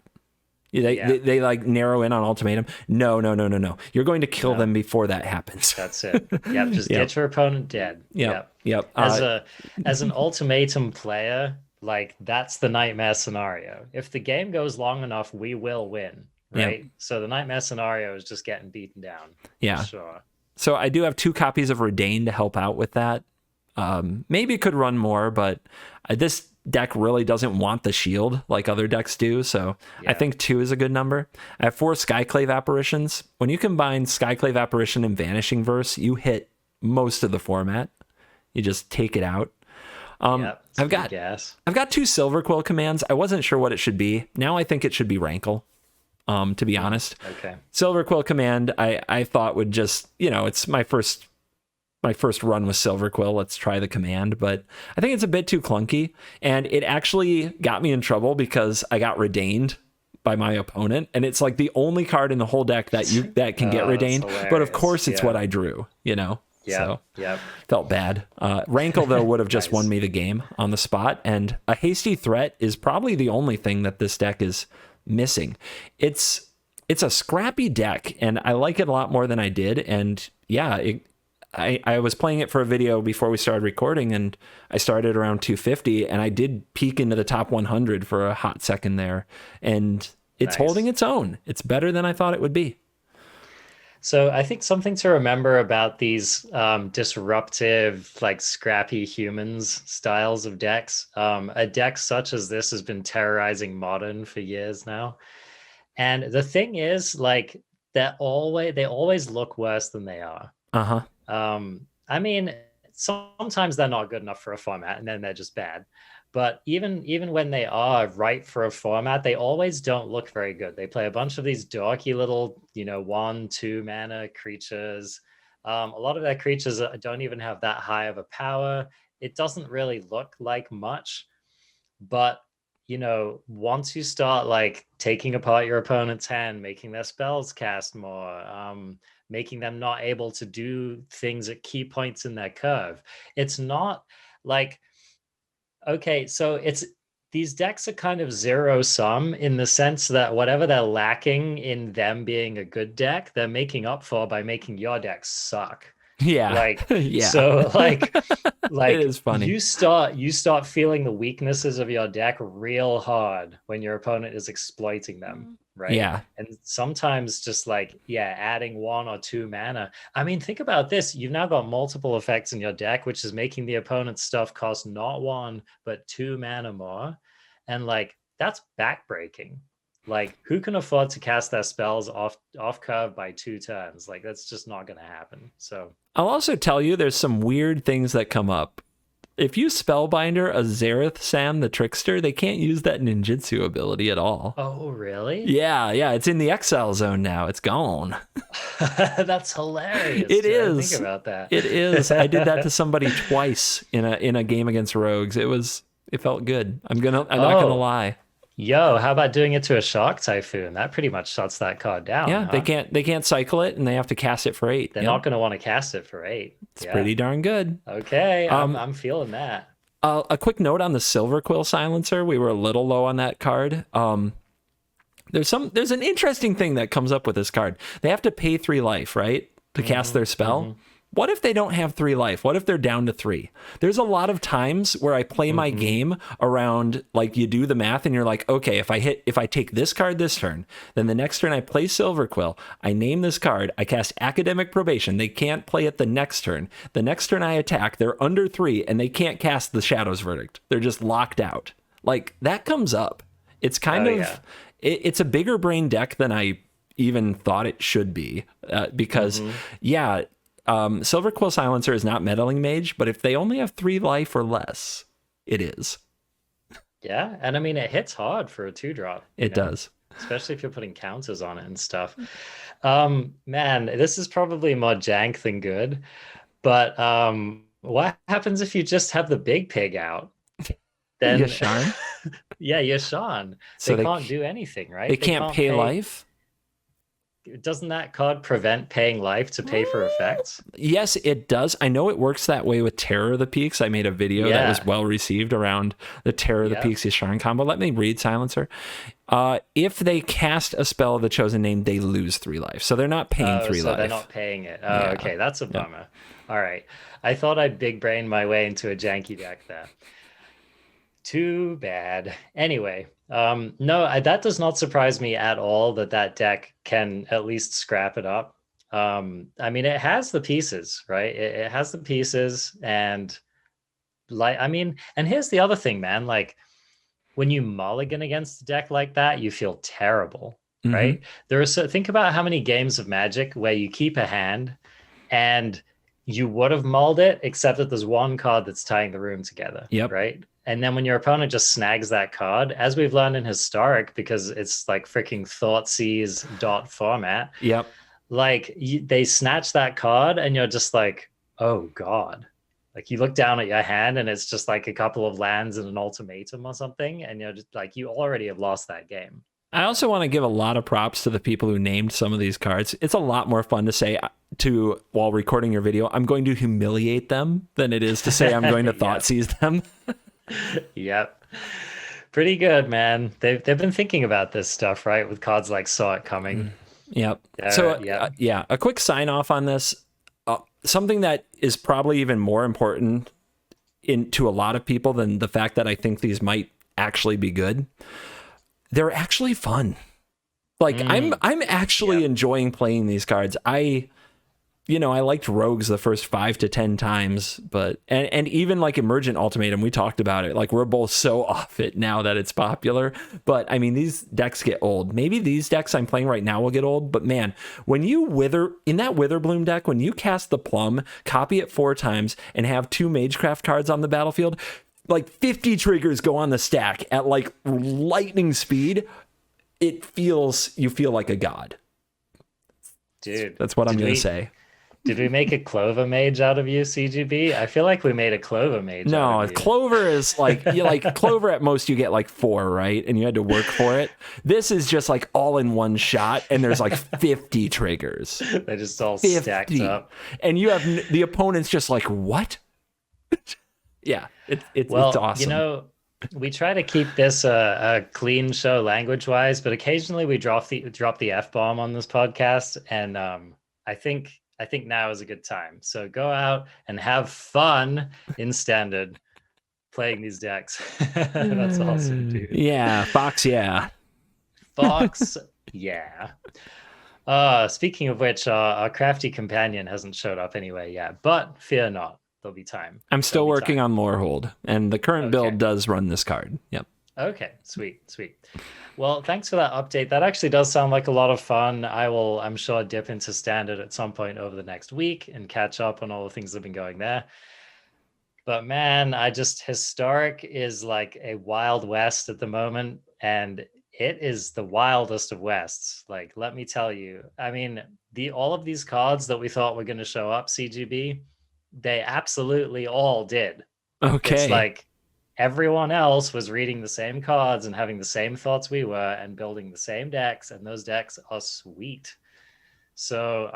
They like narrow in on Ultimatum. No. You're going to kill them before that happens. That's it. Yep. Just get your opponent dead. Yep. As an Ultimatum player, like that's the nightmare scenario. If the game goes long enough, we will win. Right. Yeah. So the nightmare scenario is just getting beaten down. Yeah. Sure. So I do have 2 copies of Redain to help out with that. Maybe it could run more, but this deck really doesn't want the shield like other decks do. So I think 2 is a good number. I have 4 Skyclave Apparitions. When you combine Skyclave Apparition and Vanishing Verse, you hit most of the format. You just take it out. I've got 2 Silver Quill commands. I wasn't sure what it should be. Now I think it should be Rankle. To be honest. Okay. Silver Quill command, I thought would just, you know, it's my first run with Silver Quill. Let's try the command, but I think it's a bit too clunky, and it actually got me in trouble because I got Redained by my opponent, and it's like the only card in the whole deck that can get Redained. But of course, it's what I drew, you know. So felt bad. Rankle though would have just won me the game on the spot, and a Hasty Threat is probably the only thing that this deck is missing. It's a scrappy deck, and I like it a lot more than I did. And I was playing it for a video before we started recording, and I started around 250, and I did peek into the top 100 for a hot second there, and it's holding its own. It's better than I thought it would be. So I think something to remember about these disruptive, like scrappy humans styles of decks, a deck such as this has been terrorizing Modern for years now. And the thing is, like, they always look worse than they are. I mean, sometimes they're not good enough for a format, and then they're just bad. But even when they are right for a format, they always don't look very good. They play a bunch of these dorky little, 1-2 mana creatures. A lot of their creatures don't even have that high of a power. It doesn't really look like much. But, once you start like taking apart your opponent's hand, making their spells cast more, making them not able to do things at key points in their curve, it's not like... Okay, so these decks are kind of zero sum in the sense that whatever they're lacking in them being a good deck, they're making up for by making your deck suck. Yeah. So like it is funny. You start feeling the weaknesses of your deck real hard when your opponent is exploiting them. Right. Yeah. And sometimes just adding 1 or 2 mana. I mean, think about this. You've now got multiple effects in your deck, which is making the opponent's stuff cost not 1, but 2 mana more. And that's backbreaking. Who can afford to cast their spells off curve by 2 turns? That's just not going to happen. So I'll also tell you, there's some weird things that come up. If you Spellbinder a Zareth Sam the Trickster, they can't use that ninjutsu ability at all. Oh, really? Yeah. It's in the exile zone now. It's gone. That's hilarious. It is. Think about that. It is. I did that to somebody twice in a game against Rogues. It felt good. I'm not gonna lie. Yo, how about doing it to a Shark Typhoon? That pretty much shuts that card down, Yeah, huh? they can't cycle it, and they have to cast it for 8. They're Yep, not going to want to cast it for 8. it's Yeah. pretty darn good. Okay, I'm Um, I'm feeling that. a quick note on the Silver Quill Silencer. We were a little low on that card. There's an interesting thing that comes up with this card. They have to pay 3 life, right, to cast their spell. What if they don't have 3 life? What if they're down to 3? There's a lot of times where I play my game around, like, you do the math and you're like, okay, if I take this card this turn, then the next turn I play Silver Quill, I name this card, I cast Academic Probation. They can't play it the next turn. The next turn I attack, they're under 3 and they can't cast the Shadow's Verdict. They're just locked out. Like, that comes up. It's kind of, yeah. it's a bigger brain deck than I even thought it should be, because Silver Quill Silencer is not Meddling Mage, but if they only have 3 life or less, it is. Yeah, and I mean it hits hard for a 2-drop. It does. Especially if you're putting counters on it and stuff. Man, this is probably more jank than good. But what happens if you just have the big pig out? Then Yasharn? yeah, Yasharn. So they can't do anything, right? They can't pay life? Doesn't that card prevent paying life to pay for effects? Yes, it does. I know it works that way with Terror of the Peaks. I made a video that was well received around the Terror of the Peaks Yasharn combo. Let me read Silencer. If they cast a spell of the chosen name, they lose 3 life. So they're not paying 3 so life. They're not paying it. Oh, okay. That's a bummer. All right. I thought I'd big brain my way into a janky deck there. Too bad. Anyway, no, that does not surprise me at all that deck can at least scrap it up. I mean, it has the pieces, right? It has the pieces, and and here's the other thing, man. Like, when you mulligan against a deck like that, you feel terrible, right? Think about how many games of Magic where you keep a hand and you would have mulled it, except that there's one card that's tying the room together, right? And then when your opponent just snags that card, as we've learned in Historic, because it's like freaking Thoughtseize dot format. Like they snatch that card and you're just like, oh God. Like you look down at your hand and it's just like a couple of lands and an ultimatum or something. And you're just like, you already have lost that game. I also want to give a lot of props to the people who named some of these cards. It's a lot more fun to say while recording your video, I'm going to humiliate them, than it is to say I'm going to Thoughtseize them. Yep. Pretty good, man. They've been thinking about this stuff, right? With cards like Saw It Coming. Yep. A quick sign off on this. Something that is probably even more important to a lot of people than the fact that I think these might actually be good. They're actually fun. Like I'm actually enjoying playing these cards. I liked Rogues the first 5 to 10 times, but and even like Emergent Ultimatum, we talked about it. Like we're both so off it now that it's popular. But I mean, these decks get old. Maybe these decks I'm playing right now will get old. But man, when you in that Witherbloom deck, when you cast the Plum, copy it 4 times, and have 2 Magecraft cards on the battlefield, like 50 triggers go on the stack at like lightning speed. You feel like a god. Dude. That's what I'm going to say. Did we make a Clover Mage out of you, CGB? I feel like we made a Clover Mage. No, out of you. Clover is like Clover at most you get like 4, right? And you had to work for it. This is just like all in one shot, and there's like 50 triggers. They just all stacked up. And you have the opponent's just like, what? Yeah, it's awesome. We try to keep this a clean show language-wise, but occasionally we drop the F-bomb on this podcast, and I think now is a good time. So go out and have fun in Standard playing these decks. That's awesome, dude. Yeah, Fox, yeah. Fox, yeah. Speaking of which, our crafty companion hasn't showed up anyway yet, but fear not. There'll be time. I'm still working on Lorehold, and the current build does run this card. Yep. Okay, sweet. Well, thanks for that update. That actually does sound like a lot of fun. I'm sure, dip into Standard at some point over the next week and catch up on all the things that have been going there. But man, Historic is like a Wild West at the moment, and it is the wildest of Wests. Like, let me tell you, I mean, all of these cards that we thought were going to show up, CGB, they absolutely all did. Okay. It's like everyone else was reading the same cards and having the same thoughts we were and building the same decks, and those decks are sweet. So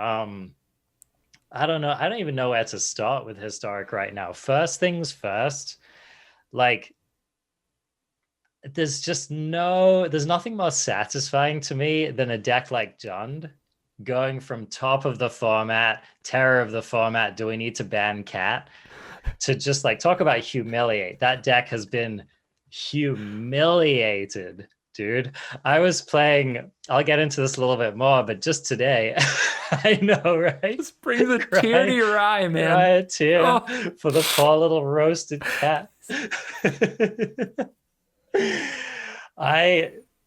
I don't know. I don't even know where to start with Historic right now. First things first, like there's nothing more satisfying to me than a deck like Jund going from top of the format, terror of the format, do we need to ban Cat, to just like talk about humiliate. That deck has been humiliated, dude. I was playing, I'll get into this a little bit more, but just today, I know, right? This brings a tear to your eye, man. Cry a tear Oh. for the poor little roasted cat.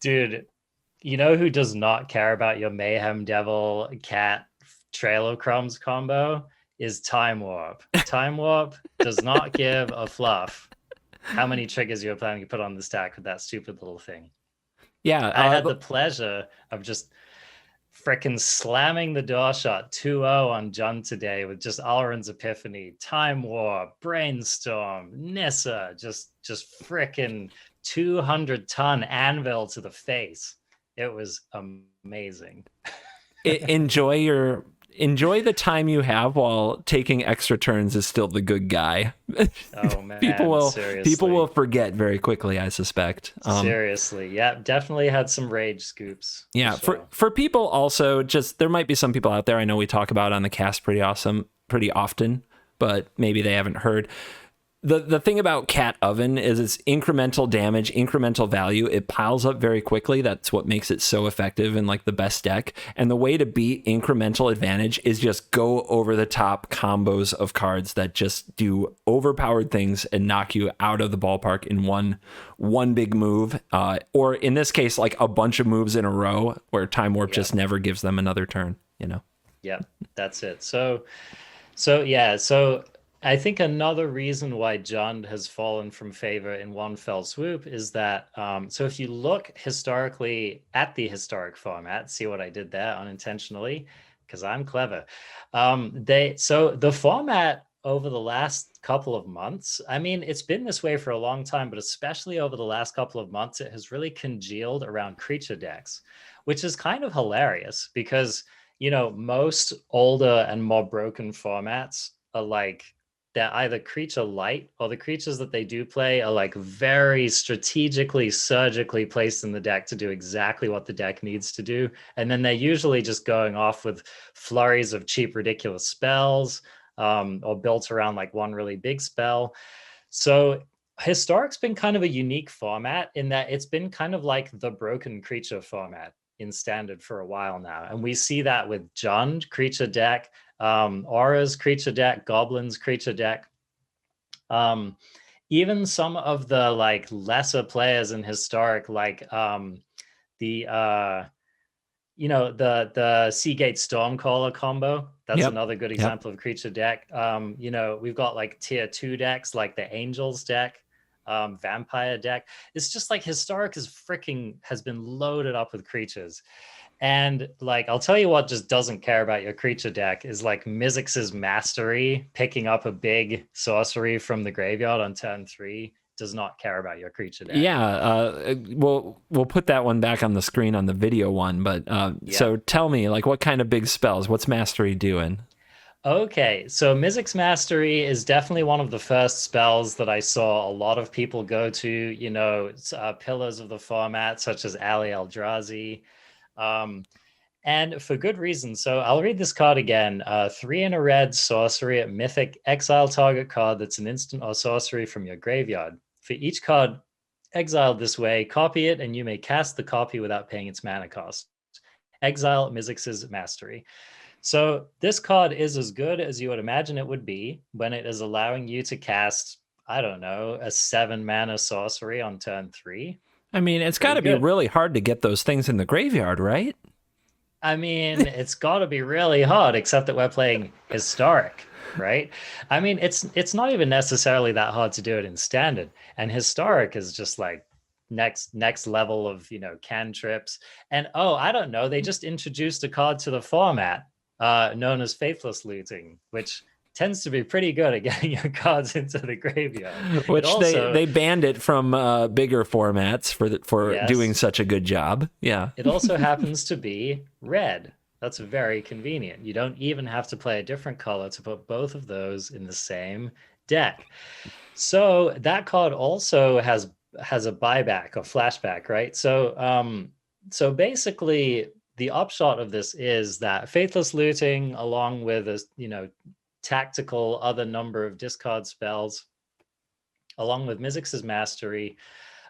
Dude, you know who does not care about your Mayhem Devil Cat Trail of Crumbs combo is Time Warp. Time Warp does not give a fluff how many triggers you're planning to put on the stack with that stupid little thing. Yeah, I had the pleasure of just freaking slamming the door shot 2-0 on Jund today with just Alrund's Epiphany, Time Warp, Brainstorm, Nissa, just freaking 200-ton anvil to the face. It was amazing. Enjoy the time you have while taking extra turns is still the good guy. Oh man, people seriously. will forget very quickly, I suspect. Seriously, yeah, definitely had some rage scoops. Yeah, for sure. for people also, just there might be some people out there I know we talk about on the cast pretty often, but maybe they haven't heard. The thing about Cat Oven is it's incremental damage, incremental value. It piles up very quickly. That's what makes it so effective and like the best deck. And the way to beat incremental advantage is just go over the top combos of cards that just do overpowered things and knock you out of the ballpark in one big move. Or in this case, like a bunch of moves in a row where Time Warp just never gives them another turn, you know? Yep, that's it. So I think another reason why Jund has fallen from favor in one fell swoop is that, so if you look historically at the historic format, see what I did there unintentionally, because I'm clever. So the format over the last couple of months, I mean, it's been this way for a long time, but especially over the last couple of months, it has really congealed around creature decks, which is kind of hilarious because, you know, most older and more broken formats are like, they're either creature light or the creatures that they do play are like very strategically, surgically placed in the deck to do exactly what the deck needs to do. And then they're usually just going off with flurries of cheap, ridiculous spells, or built around like one really big spell. So Historic's been kind of a unique format in that it's been kind of like the broken creature format in standard for a while now. And we see that with Jund creature deck, Aura's creature deck, Goblin's creature deck. Even some of the like lesser players in Historic, like the Seagate Stormcaller combo. That's another good example of creature deck. We've got like tier 2 decks like the Angels deck, Vampire deck. It's just like Historic has been loaded up with creatures. And like, I'll tell you what just doesn't care about your creature deck is like Mizzix's Mastery, picking up a big sorcery from the graveyard on turn 3 does not care about your creature deck. Yeah, we'll put that one back on the screen on the video one, but So tell me, like, what kind of big spells? What's Mastery doing? Okay, so Mizzix's Mastery is definitely one of the first spells that I saw a lot of people go to, pillars of the format, such as Ali Eldrazi. And for good reason. So I'll read this card again. 3 in a red sorcery at Mythic. Exile target card that's an instant or sorcery from your graveyard. For each card exiled this way, copy it, and you may cast the copy without paying its mana cost. Exile Mizzix's Mastery. So this card is as good as you would imagine it would be when it is allowing you to cast, I don't know, a 7 mana sorcery on turn 3. I mean, it's got to be really hard to get those things in the graveyard, right? I mean, it's got to be really hard, except that we're playing Historic, right? I mean, it's not even necessarily that hard to do it in Standard. And Historic is just like next level of, cantrips. And, I don't know, they just introduced a card to the format known as Faithless Looting, which tends to be pretty good at getting your cards into the graveyard. It Which also, they banned it from bigger formats for doing yes, such a good job. Yeah. it also happens to be red. That's very convenient. You don't even have to play a different color to put both of those in the same deck. So that card also has a buyback or flashback, right? So basically the upshot of this is that Faithless Looting, along with a tactical other number of discard spells, along with Mizzix's Mastery,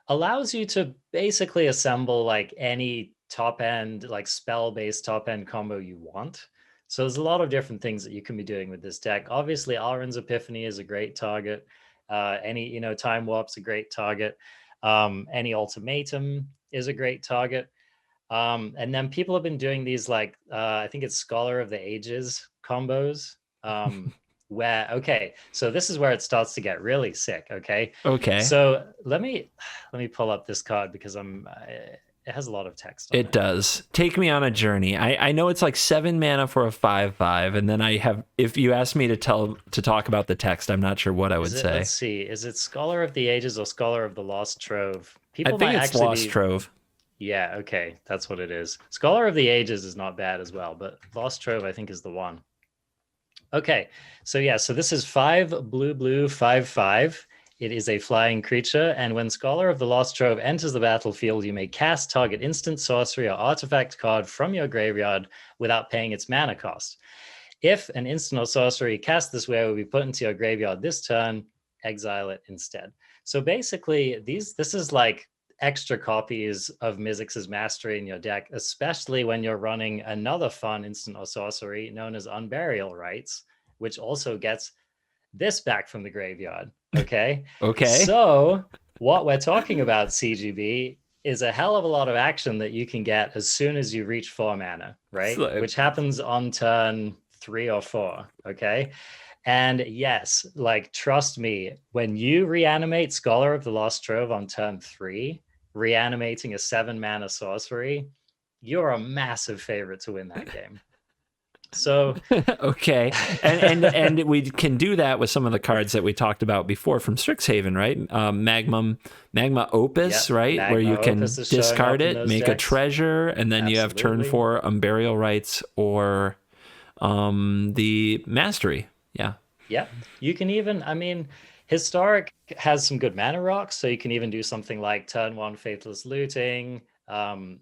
allows you to basically assemble like any top end, like spell based top end combo you want. So there's a lot of different things that you can be doing with this deck. Obviously, Alrund's Epiphany is a great target. Any Time Warp's a great target. Any Ultimatum is a great target. And then people have been doing these like I think it's Scholar of the Ages combos. Where so this is where it starts to get really sick. Okay. So let me pull up this card because it has a lot of text on it. It does. Take me on a journey. I know it's like 7 mana for a 5/5, and then I have. If you ask me to talk about the text, I'm not sure what I would say. Let's see. Is it Scholar of the Ages or Scholar of the Lost Trove? I think it's Lost Trove. Yeah, okay, that's what it is. Scholar of the Ages is not bad as well, but Lost Trove I think is the one. Okay, so this is 5 blue 5/5. It is a flying creature, and when Scholar of the Lost Trove enters the battlefield, you may cast target instant, sorcery, or artifact card from your graveyard without paying its mana cost. If an instant or sorcery cast this way will be put into your graveyard this turn, exile it instead. So basically, this is like extra copies of Mizzix's Mastery in your deck, especially when you're running another fun instant or sorcery known as Unburial Rites, which also gets this back from the graveyard. Okay. So what we're talking about, CGB, is a hell of a lot of action that you can get as soon as you reach 4 mana, right? Which happens on turn 3 or 4. Okay. And yes, like, trust me, when you reanimate Scholar of the Lost Trove on turn 3, reanimating a 7 mana sorcery, you're a massive favorite to win that game. So okay, and we can do that with some of the cards that we talked about before from Strixhaven, right? Magma Opus, right? Magma where you can discard it, make a treasure, and then you have turn 4 Unburial Rites or the Mastery. Yeah, you can even, Historic has some good mana rocks, so you can even do something like turn 1 Faithless Looting, turn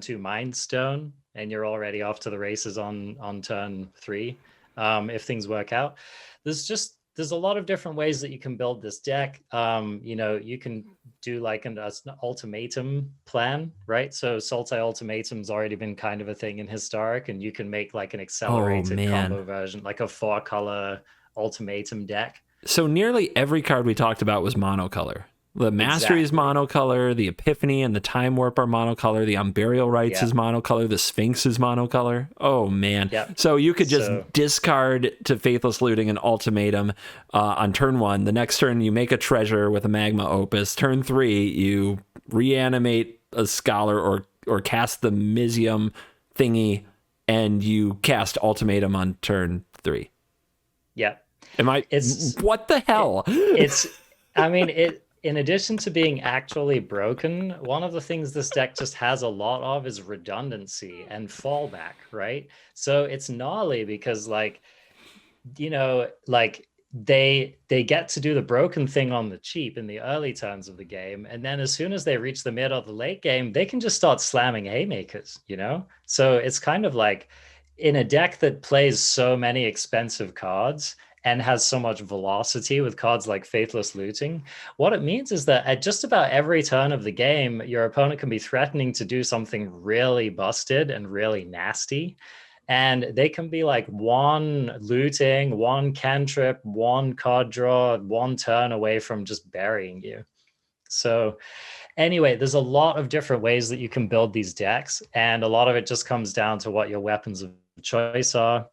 2 Mind Stone, and you're already off to the races on turn 3 if things work out. There's a lot of different ways that you can build this deck. You can do like an ultimatum plan, right? So Sultai Ultimatum's already been kind of a thing in Historic, and you can make like an accelerated combo version, like a 4-color ultimatum deck. So nearly every card we talked about was monocolor. The Mastery is monocolor, the Epiphany and the Time Warp are monocolor, the Unburial Rites is monocolor, the Sphinx is monocolor. Oh, man. So you could just discard to Faithless Looting an Ultimatum on turn 1. The next turn, you make a treasure with a Magma Opus. Turn 3, you reanimate a Scholar or cast the Mizium thingy, and you cast Ultimatum on turn 3. Yeah. What the hell? In addition to being actually broken, one of the things this deck just has a lot of is redundancy and fallback, right? So it's gnarly because they get to do the broken thing on the cheap in the early turns of the game, and then as soon as they reach the mid or the late game, they can just start slamming haymakers, So it's kind of like, in a deck that plays so many expensive cards and has so much velocity with cards like Faithless Looting, what it means is that at just about every turn of the game, your opponent can be threatening to do something really busted and really nasty. And they can be like 1 looting, 1 cantrip, 1 card draw, 1 turn away from just burying you. So anyway, there's a lot of different ways that you can build these decks, and a lot of it just comes down to what your weapons of choice are.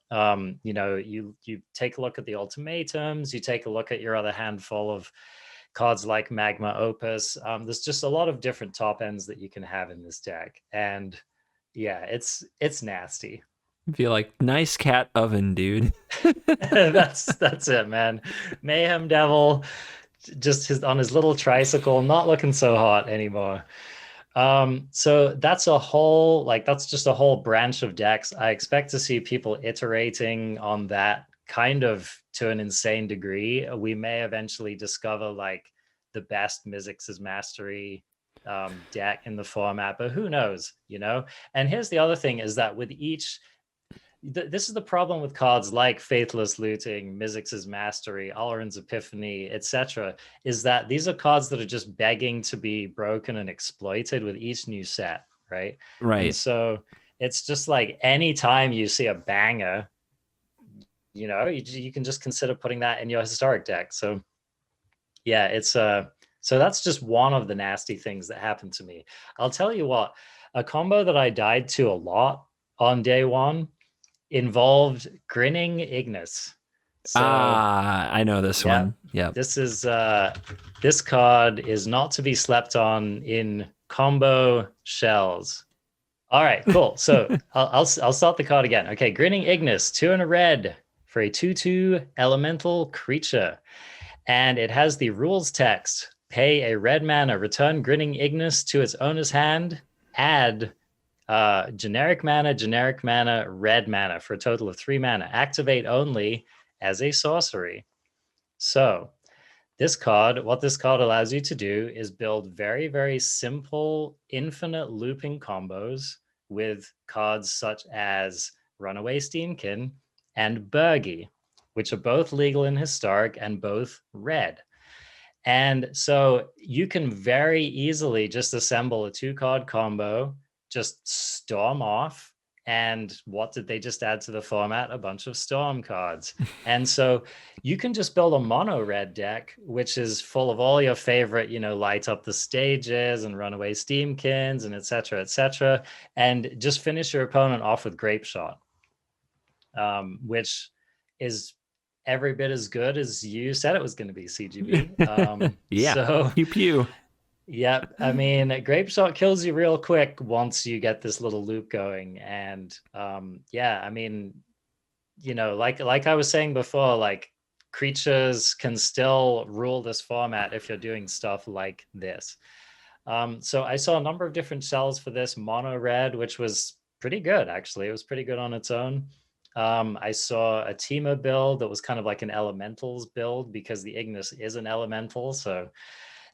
You take a look at the ultimatums, you take a look at your other handful of cards like Magma Opus. There's just a lot of different top ends that you can have in this deck, and it's nasty. Be like, nice cat oven, dude. That's it, man. Mayhem Devil, just on his little tricycle, not looking so hot anymore. So that's just a whole branch of decks. I expect to see people iterating on that kind of to an insane degree. We may eventually discover like the best Mizzix's Mastery deck in the format, but who knows, you know? And here's the other thing is that with each this is the problem with cards like Faithless Looting, Mizzix's Mastery, Alarin's Epiphany, etc., is that these are cards that are just begging to be broken and exploited with each new set, right? Right. And so it's just like anytime you see a banger, you know, you can just consider putting that in your historic deck. So yeah, it's so that's just one of the nasty things that happened to me. I'll tell you what, a combo that I died to a lot on day one involved Grinning Ignis. So, I know this one. Yeah. This card is not to be slept on in combo shells. All right, cool. So I'll start the card again. Okay, Grinning Ignis, 2 and a red for a 2/2 elemental creature. And it has the rules text: pay a red mana, return Grinning Ignis to its owner's hand, add generic mana, red mana for a total of 3 mana. Activate only as a sorcery. So what this card allows you to do is build very, very simple, infinite looping combos with cards such as Runaway Steamkin and Bergie, which are both legal in Historic and both red. And so you can very easily just assemble a 2-card combo, just storm off. And what did they just add to the format? A bunch of storm cards. And so you can just build a mono red deck, which is full of all your favorite, you know, light up the stages and Runaway Steamkins and et cetera, and just finish your opponent off with Grape Shot, which is every bit as good as you said it was going to be, CGB. Yeah. So pew pew. Yep. I mean, Grape Shot kills you real quick once you get this little loop going. And yeah, I mean, you know, like I was saying before, like creatures can still rule this format if you're doing stuff like this. So I saw a number of different shells for this mono red, which was pretty good, actually. It was pretty good on its own. I saw a Tima build that was kind of like an elementals build because the Ignis is an elemental. So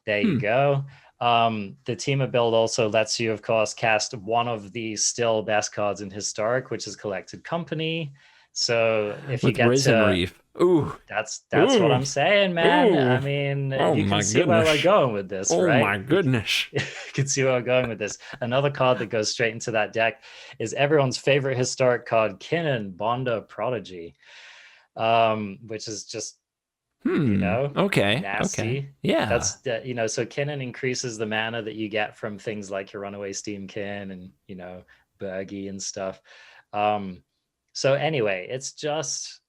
there you go. The Tima build also lets you, of course, cast one of the still best cards in Historic, which is Collected Company. So if you get Risen to Reef, ooh, that's what I'm saying, man. Ooh. I mean, you can see where we're going with this, right? Oh my goodness! You can see where we're going with this. Another card that goes straight into that deck is everyone's favorite Historic card, Kinnan, Bonda Prodigy, which is just you know, nasty. Yeah, that's you know, so Kinnan increases the mana that you get from things like your Runaway Steamkin and, you know, Bergie and stuff. So anyway, it's just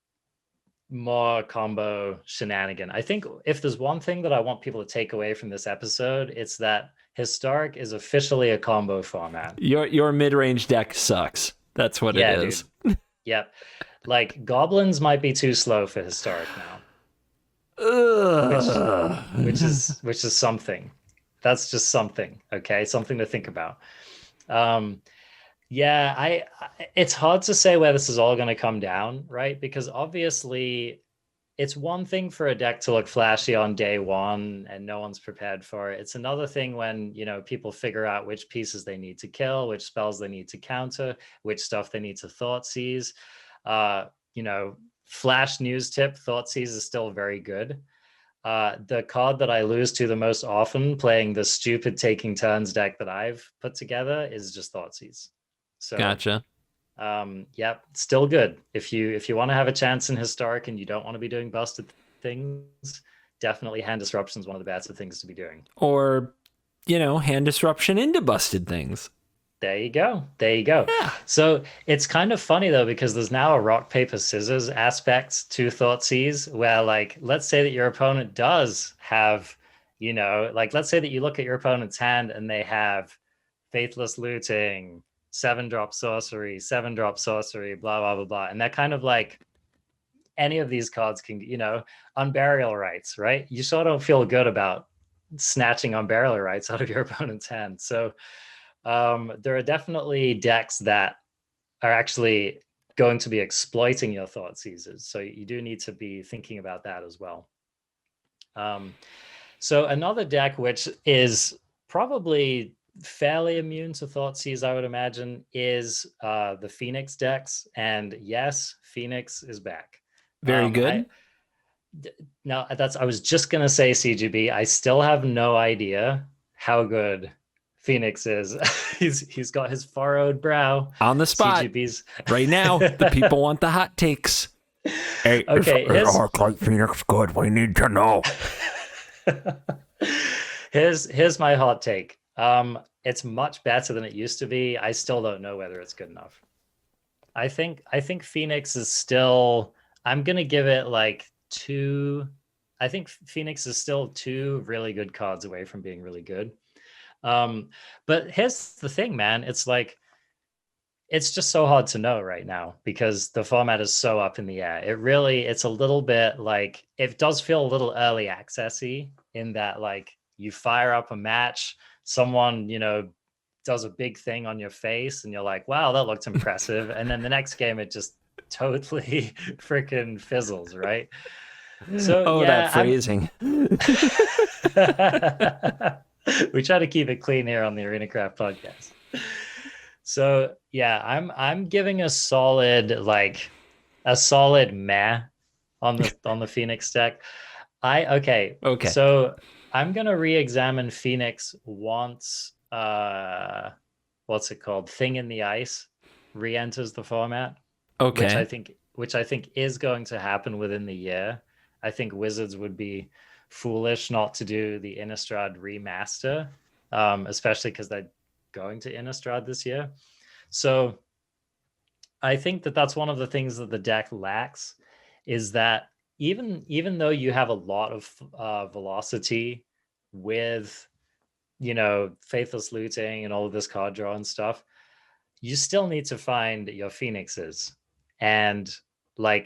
more combo shenanigan. I think if there's one thing that I want people to take away from this episode, it's that Historic is officially a combo format. Your mid-range deck sucks. That's what it is. Yep. Like goblins might be too slow for Historic now. Which is something. That's just something. Okay, something to think about. Yeah, it's hard to say where this is all going to come down, right? Because obviously it's one thing for a deck to look flashy on day one and no one's prepared for it. It's another thing when, you know, people figure out which pieces they need to kill, which spells they need to counter, which stuff they need to Thoughtseize. You know, flash news tip, Thoughtseize is still very good. The card that I lose to the most often playing the stupid taking turns deck that I've put together is just Thoughtseize. So gotcha. Yep, still good. If you want to have a chance in Historic and you don't want to be doing busted things, definitely Hand Disruption is one of the best things to be doing. Or, you know, Hand Disruption into busted things. There you go. Yeah. So it's kind of funny though, because there's now a rock, paper, scissors aspect to Thoughtseize where, like, let's say that your opponent does have, you know, like, let's say that you look at your opponent's hand and they have Faithless Looting, 7-drop sorcery, 7-drop sorcery, blah, blah, blah, blah. And they're kind of like any of these cards can, Unburial Rights, right? You sure don't feel good about snatching Unburial Rights out of your opponent's hand. So there are definitely decks that are actually going to be exploiting your Thought Seizers. So you do need to be thinking about that as well. So another deck which is probably fairly immune to Thoughtseize, I would imagine, is the Phoenix decks. And yes, Phoenix is back. Very good. I was just gonna say CGB. I still have no idea how good Phoenix is. he's got his furrowed brow on the spot. CGB's right now. The people want the hot takes. Hey, okay, is Arclight Phoenix good? We need to know. Here's my hot take. It's much better than it used to be. I still don't know whether it's good enough. I think Phoenix is still, I'm gonna give it like 2. I think Phoenix is still 2 really good cards away from being really good. But here's the thing, man. It's like, it's just so hard to know right now because the format is so up in the air. It's a little bit like, it does feel a little early accessy in that, like, you fire up a match, someone, does a big thing on your face and you're like, wow, that looked impressive. And then the next game, it just totally freaking fizzles, right? So that phrasing. We try to keep it clean here on the ArenaCraft podcast. So yeah, I'm giving a solid meh on the Phoenix deck. Okay. So I'm gonna re-examine Phoenix once what's it called? Thing in the Ice re-enters the format. Okay. Which I think is going to happen within the year. I think Wizards would be foolish not to do the Innistrad remaster, especially because they're going to Innistrad this year. So I think that's one of the things that the deck lacks, is that even though you have a lot of velocity with Faithless Looting and all of this card draw and stuff, you still need to find your Phoenixes. And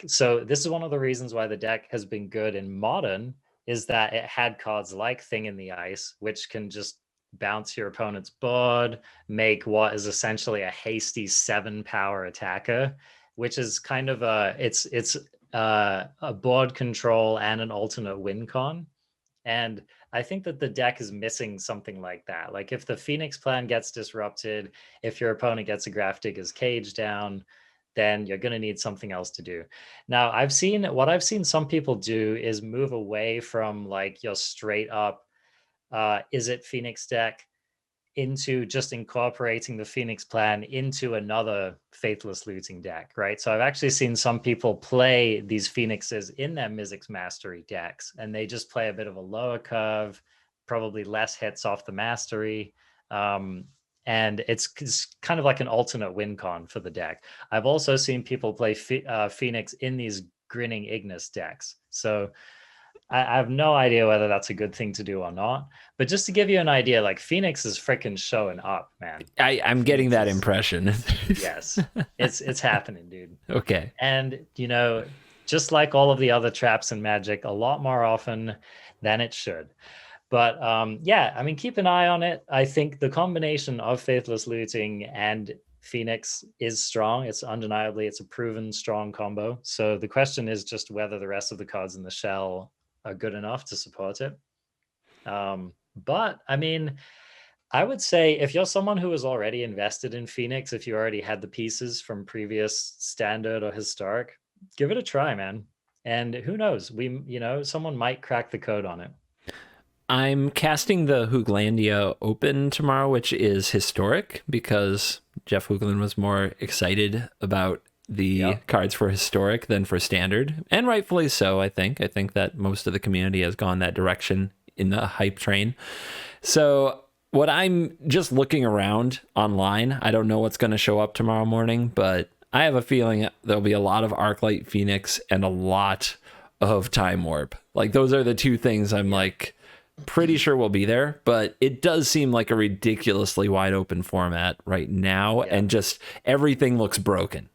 so this is one of the reasons why the deck has been good in Modern, is that it had cards like Thing in the Ice, which can just bounce your opponent's board, make what is essentially a hasty 7-power attacker, which is kind of a board control and an alternate win con. And I think that the deck is missing something like that. Like, if the Phoenix plan gets disrupted, if your opponent gets a Grafdigger's Cage down, then you're going to need something else to do. Now, I've seen some people do is move away from like your straight up Is It Phoenix deck into just incorporating the Phoenix plan into another Faithless Looting deck, right? So I've actually seen some people play these Phoenixes in their Mizzix Mastery decks, and they just play a bit of a lower curve, probably less hits off the Mastery, and it's kind of like an alternate win con for the deck. I've also seen people play Phoenix in these Grinning Ignis decks. So I have no idea whether that's a good thing to do or not. But just to give you an idea, like, Phoenix is freaking showing up, man. I'm getting that impression. Yes, it's happening, dude. Okay. And, just like all of the other traps in Magic, a lot more often than it should. But keep an eye on it. I think the combination of Faithless Looting and Phoenix is strong. It's undeniably, it's a proven strong combo. So the question is just whether the rest of the cards in the shell are good enough to support it. But I would say if you're someone who is already invested in Phoenix, if you already had the pieces from previous Standard or Historic, give it a try, man. And who knows, someone might crack the code on it. I'm casting the Hooglandia Open tomorrow, which is Historic, because Jeff Hoogland was more excited about the cards for Historic than for Standard, and rightfully so. I think that most of the community has gone that direction in the hype train. So what I'm just looking around online, I don't know what's going to show up tomorrow morning, but I have a feeling there'll be a lot of Arclight Phoenix and a lot of Time Warp. Like, those are the two things I'm like, pretty sure we'll be there, but it does seem like a ridiculously wide open format right now, and just everything looks broken.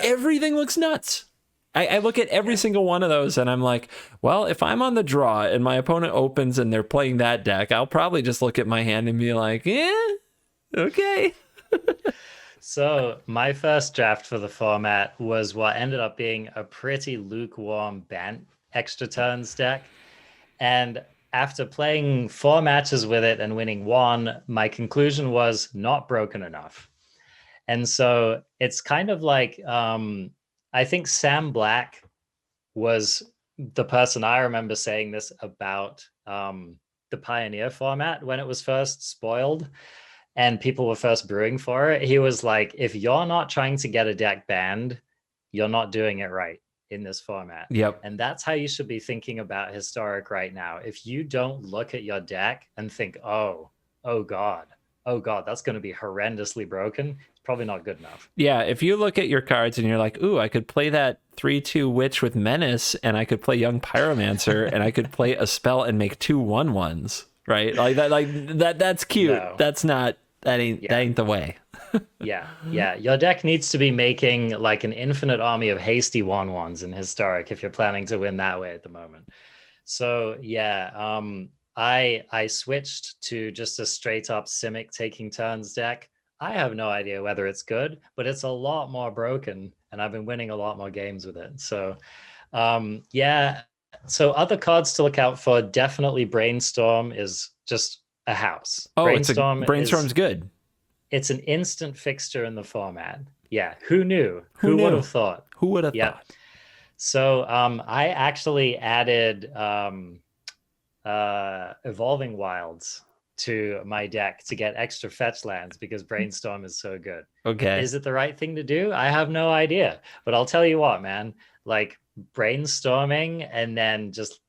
Everything looks nuts. I look at every single one of those and I'm like, well, if I'm on the draw and my opponent opens and they're playing that deck, I'll probably just look at my hand and be like, yeah, okay. So my first draft for the format was what ended up being a pretty lukewarm Bant extra turns deck. And after playing 4 matches with it and winning 1, my conclusion was not broken enough. And so it's kind of like, I think Sam Black was the person I remember saying this about the Pioneer format when it was first spoiled and people were first brewing for it. He was like, if you're not trying to get a deck banned, you're not doing it right in this format. Yep. And that's how you should be thinking about Historic right now. If you don't look at your deck and think, oh God, that's going to be horrendously broken, it's probably not good enough. Yeah, if you look at your cards and you're like, ooh, I could play that 3/2 Witch with Menace, and I could play Young Pyromancer, and I could play a spell and make 2 1/1s, right? That's cute. No. That ain't the way. Yeah. Your deck needs to be making like an infinite army of hasty 1/1s in Historic if you're planning to win that way at the moment. So yeah, I switched to just a straight up Simic taking turns deck. I have no idea whether it's good, but it's a lot more broken, and I've been winning a lot more games with it. So yeah. So other cards to look out for, definitely Brainstorm is just a house. Oh, Brainstorm's good. It's an instant fixture in the format. Yeah. Who knew? Who would have thought? Who would have thought? So I actually added Evolving Wilds to my deck to get extra fetch lands because Brainstorm is so good. Okay. Is it the right thing to do? I have no idea. But I'll tell you what, man, like brainstorming and then just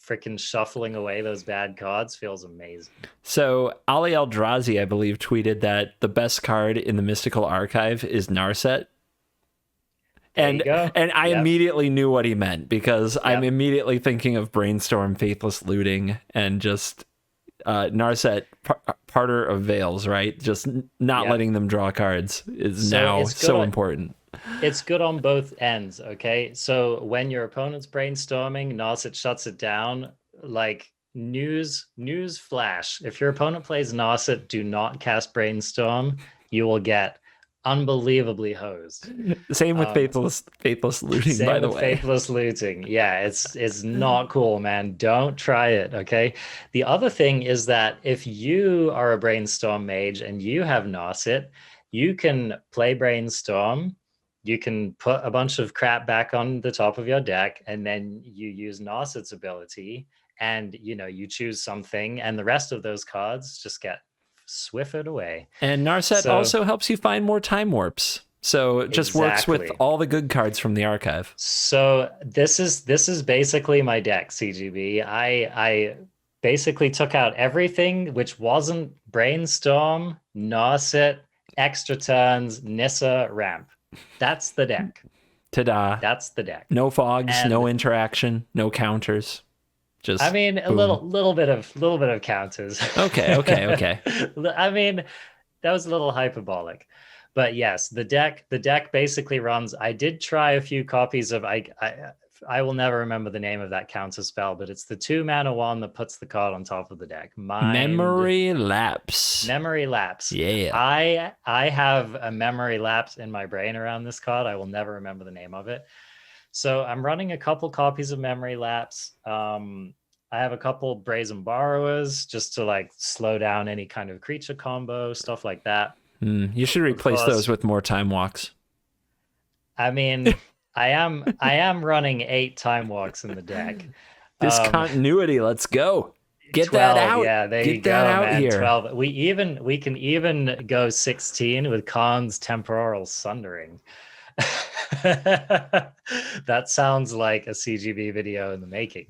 freaking shuffling away those bad cards feels amazing. So Ali Eldrazi, I believe, tweeted that the best card in the Mystical Archive is Narset. And I immediately knew what he meant because I'm immediately thinking of Brainstorm, Faithless Looting, and just Narset, Parter of Veils, right? Just not letting them draw cards is now so important. It's good on both ends, okay? So when your opponent's brainstorming, Narset shuts it down. Like news flash. If your opponent plays Narset, do not cast Brainstorm. You will get unbelievably hosed. Same with Faithless Looting, by the way. Faithless Looting. Yeah, it's not cool, man. Don't try it, okay? The other thing is that if you are a Brainstorm mage and you have Narset, you can play Brainstorm. You can put a bunch of crap back on the top of your deck, and then you use Narset's ability, and you choose something, and the rest of those cards just get swifted away. And Narset also helps you find more time warps. So it just works with all the good cards from the archive. So this is basically my deck, CGB. I basically took out everything which wasn't Brainstorm, Narset, extra turns, Nissa, Ramp. That's the deck. Ta-da. That's the deck. No fogs, no interaction, no counters. Just a little bit of counters. Okay. I mean, that was a little hyperbolic. But yes, the deck basically runs. I did try a few copies of I will never remember the name of that counter spell, but it's the 2-mana one that puts the card on top of the deck. Memory Lapse. Yeah. I have a memory lapse in my brain around this card. I will never remember the name of it. So I'm running a couple copies of Memory Lapse. I have a couple Brazen Borrowers just to like slow down any kind of creature combo, stuff like that. You should replace those with more Time Walks. I mean, I am running 8 Time Walks in the deck. Discontinuity, let's go. Get 12, that out. Yeah, there you go, man. Here. 12. We can even go 16 with Khan's Temporal Sundering. That sounds like a CGB video in the making.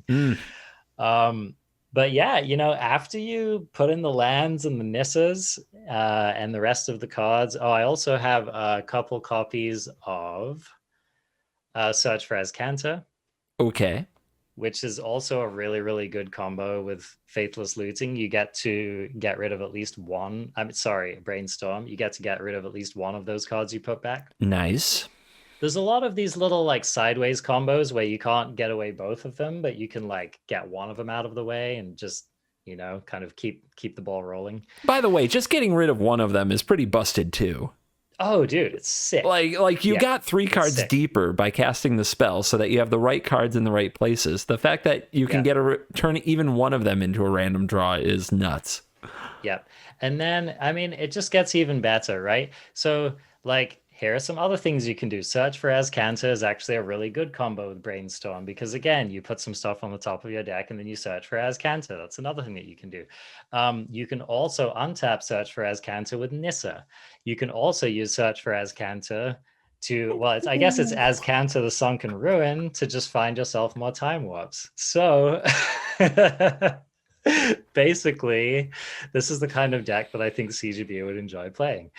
But yeah, after you put in the lands and the Nissas and the rest of the cards. Oh, I also have a couple copies of Search for Azcanta. Okay. which is also a really, really good combo with Faithless Looting. You get to get rid of at least one. Brainstorm. You get to get rid of at least one of those cards you put back. Nice. There's a lot of these little like sideways combos where you can't get away both of them, but you can like get one of them out of the way and just, kind of keep the ball rolling. By the way, just getting rid of one of them is pretty busted too. Oh, dude, it's sick. Like you got 3 cards deeper by casting the spell so that you have the right cards in the right places. The fact that you can turn even one of them into a random draw is nuts. Yep. And then, I mean, it just gets even better, right? So, like, here are some other things you can do. Search for Azcanta is actually a really good combo with Brainstorm because, again, you put some stuff on the top of your deck and then you search for Azcanta. That's another thing that you can do. You can also untap Search for Azcanta with Nissa. You can also use Search for Azcanta to, I guess it's Azcanta the Sunken Ruin to just find yourself more time warps. So basically, this is the kind of deck that I think CGB would enjoy playing.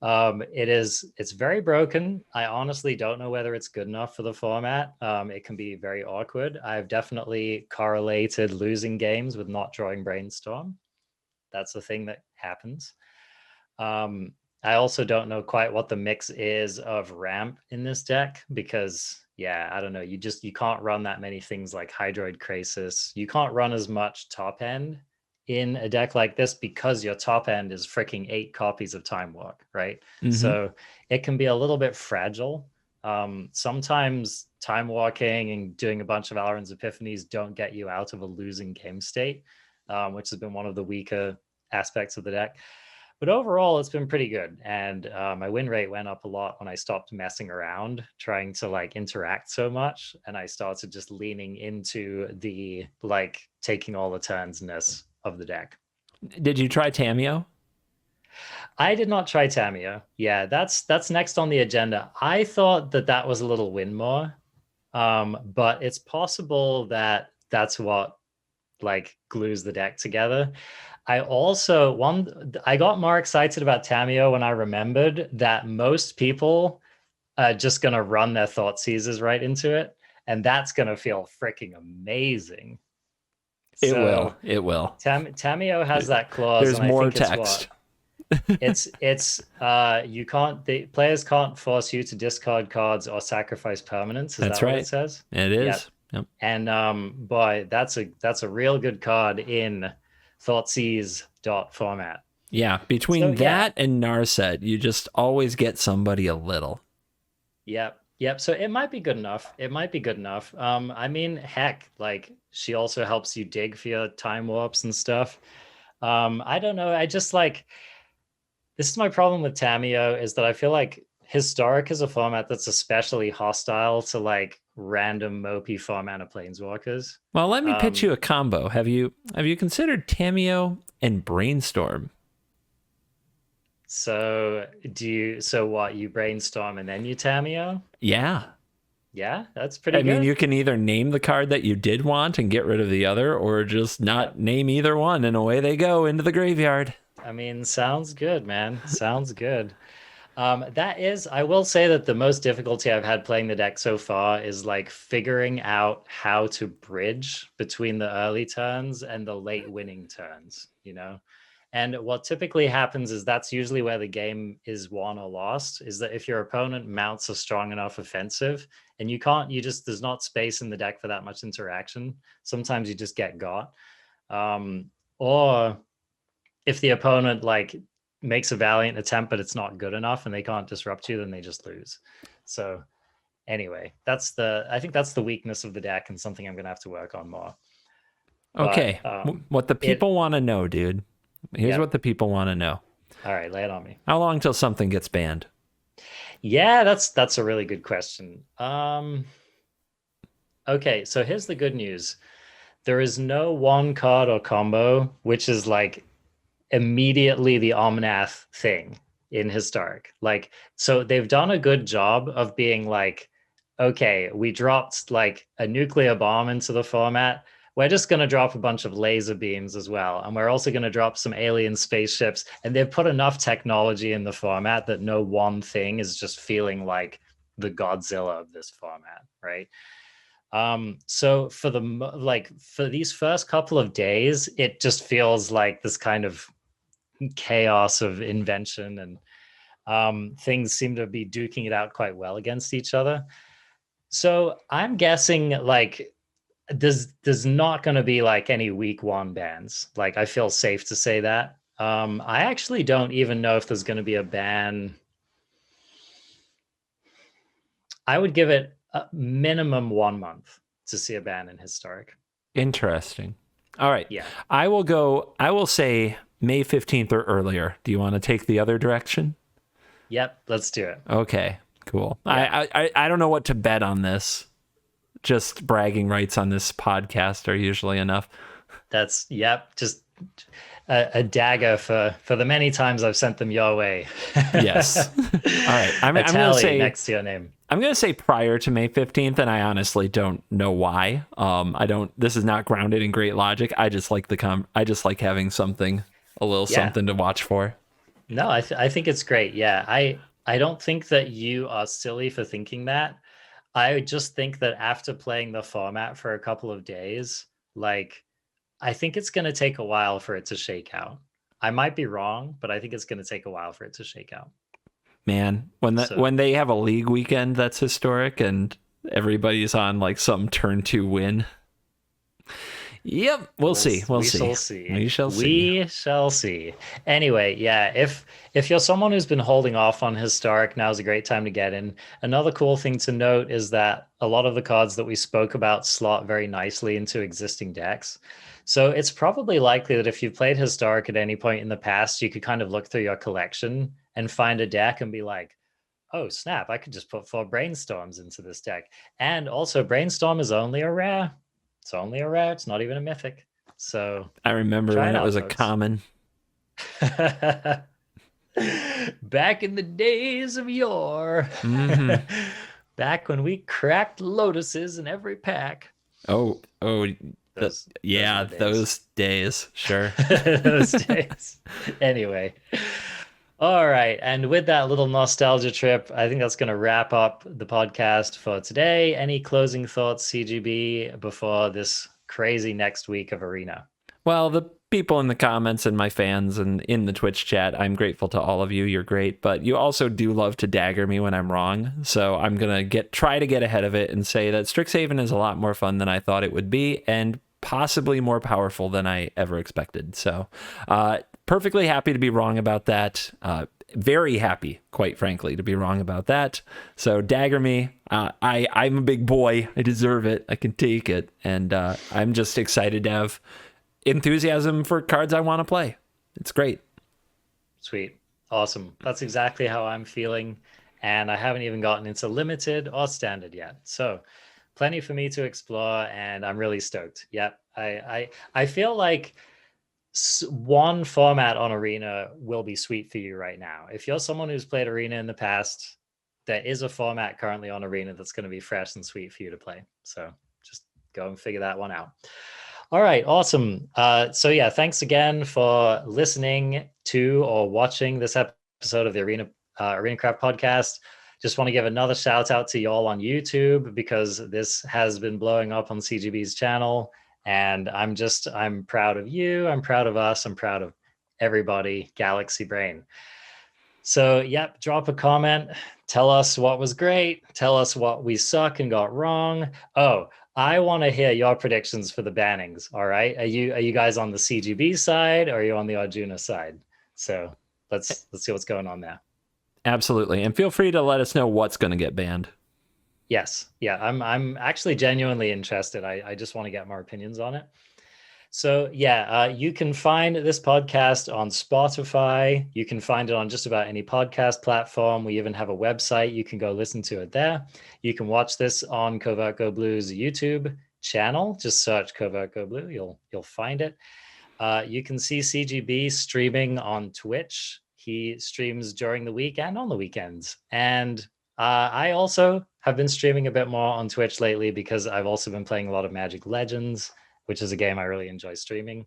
It's very broken. I honestly don't know whether it's good enough for the format. It can be very awkward. I've definitely correlated losing games with not drawing Brainstorm. That's a thing that happens. I also don't know quite what the mix is of ramp in this deck because, I don't know. You can't run that many things like Hydroid Krasis. You can't run as much top end in a deck like this because your top end is freaking 8 copies of Time Walk, right? Mm-hmm. So it can be a little bit fragile. Sometimes time walking and doing a bunch of Alrund's Epiphanies don't get you out of a losing game state, which has been one of the weaker aspects of the deck. But overall, it's been pretty good. And my win rate went up a lot when I stopped messing around, trying to like interact so much. And I started just leaning into the like taking all the turns-ness of the deck. Did you try Tamiyo? I did not try Tamiyo. Yeah, that's next on the agenda. I thought that was a little win more, but it's possible that that's what like glues the deck together. I got more excited about Tamiyo when I remembered that most people are just gonna run their Thought Seizers right into it, and that's gonna feel freaking amazing. It will. Tamiyo has that clause. There's and more I think text. Players can't force you to discard cards or sacrifice permanents. That's that right. What it says? It is. Yep. And boy, that's a real good card in Thoughtseize format. Yeah, between that and Narset, you just always get somebody a little. Yep. So it might be good enough. I mean, heck, like she also helps you dig for your time warps and stuff. I don't know. I just like, this is my problem with Tamiyo is that I feel like Historic is a format that's especially hostile to like random mopey 4-mana planeswalkers. Well, let me pitch you a combo. Have you considered Tamiyo and Brainstorm? So you Brainstorm and then you Tamiyo? Yeah. Yeah, that's pretty good. I mean, you can either name the card that you did want and get rid of the other, or just not name either one, and away they go into the graveyard. I mean, sounds good, man. Sounds good. I will say that the most difficulty I've had playing the deck so far is like figuring out how to bridge between the early turns and the late winning turns, And what typically happens is that's usually where the game is won or lost, is that if your opponent mounts a strong enough offensive and there's not space in the deck for that much interaction. Sometimes you just get got. Or if the opponent like makes a valiant attempt, but it's not good enough and they can't disrupt you, then they just lose. So anyway, I think that's the weakness of the deck and something I'm going to have to work on more. Okay. What the people want to know, dude. Here's what the people want to know. All right, lay it on me. How long till something gets banned? Yeah, that's a really good question. Okay, so here's the good news. There is no one card or combo which is like immediately the Omnath thing in Historic. Like, so they've done a good job of being like, okay, we dropped like a nuclear bomb into the format. We're just going to drop a bunch of laser beams as well. And we're also going to drop some alien spaceships. And they've put enough technology in the format that no one thing is just feeling like the Godzilla of this format, right? So for these first couple of days, it just feels like this kind of chaos of invention, and things seem to be duking it out quite well against each other. So I'm guessing like there's not going to be like any week one bans. Like I feel safe to say that. I actually don't even know if there's going to be a ban. I would give it a minimum 1 month to see a ban in historic. Interesting. All right. Yeah. I will say May 15th or earlier. Do you want to take the other direction? Yep, let's do it. Okay, cool. Yeah. I don't know what to bet on this. Just bragging rights on this podcast are usually enough. That's just a dagger for the many times I've sent them your way. Yes. All right. I'm going to say next to your name. I'm going to say prior to May 15th, and I honestly don't know why. This is not grounded in great logic. I just like I just like having something, a little something to watch for. No, I think it's great. Yeah. I don't think that you are silly for thinking that. I just think that after playing the format for a couple of days, like, I think it's going to take a while for it to shake out. I might be wrong, but I think it's going to take a while for it to shake out. Man, when they have a league weekend that's historic and everybody's on like some turn 2 win. Yep, we'll see. We shall see. Anyway, yeah, if you're someone who's been holding off on historic, now's a great time to get in. Another cool thing to note is that a lot of the cards that we spoke about slot very nicely into existing decks. So it's probably likely that if you've played historic at any point in the past, you could kind of look through your collection and find a deck and be like, oh snap, I could just put 4 brainstorms into this deck. And also brainstorm is only a rare. It's only a rare. It's not even a mythic. So I remember when it was a common. Back in the days of yore. Mm-hmm. Back when we cracked lotuses in every pack. Those days. Sure. Those days. Anyway. All right. And with that little nostalgia trip, I think that's going to wrap up the podcast for today. Any closing thoughts, CGB, before this crazy next week of Arena? Well, the people in the comments and my fans and in the Twitch chat, I'm grateful to all of you. You're great. But you also do love to dagger me when I'm wrong. So I'm going to try to get ahead of it and say that STRIXHAVEN is a lot more fun than I thought it would be, and possibly more powerful than I ever expected. So, perfectly happy to be wrong about that. Very happy, quite frankly, to be wrong about that. So dagger me. I'm a big boy. I deserve it. I can take it. And I'm just excited to have enthusiasm for cards I want to play. It's great. Sweet. Awesome. That's exactly how I'm feeling. And I haven't even gotten into limited or standard yet. So plenty for me to explore, and I'm really stoked. Yep. I feel like one format on Arena will be sweet for you right now. If you're someone who's played Arena in the past, there is a format currently on Arena that's going to be fresh and sweet for you to play. So just go and figure that one out. All right, awesome. So yeah, thanks again for listening to or watching this episode of the ArenaCraft podcast. Just want to give another shout out to y'all on YouTube, because this has been blowing up on CGB's channel. And I'm proud of you. I'm proud of us. I'm proud of everybody, Galaxy Brain. So, yep, drop a comment. Tell us what was great. Tell us what we suck and got wrong. Oh, I want to hear your predictions for the bannings. All right. Are you guys on the CGB side, or are you on the Arjuna side? So let's see what's going on there. Absolutely. And feel free to let us know what's going to get banned. Yes. Yeah, I'm actually genuinely interested. I just want to get more opinions on it. So yeah, you can find this podcast on Spotify. You can find it on just about any podcast platform. We even have a website. You can go listen to it there. You can watch this on Covert Go Blue's YouTube channel. Just search Covert Go Blue. You'll find it. You can see CGB streaming on Twitch. He streams during the week and on the weekends. And I also have been streaming a bit more on Twitch lately, because I've also been playing a lot of Magic Legends, which is a game I really enjoy streaming.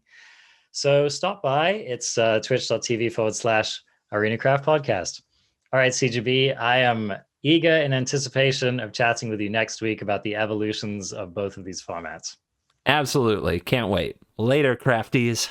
So stop by. It's twitch.tv/ArenaCraftPodcast. All right, CGB, I am eager in anticipation of chatting with you next week about the evolutions of both of these formats. Absolutely. Can't wait. Later, crafties.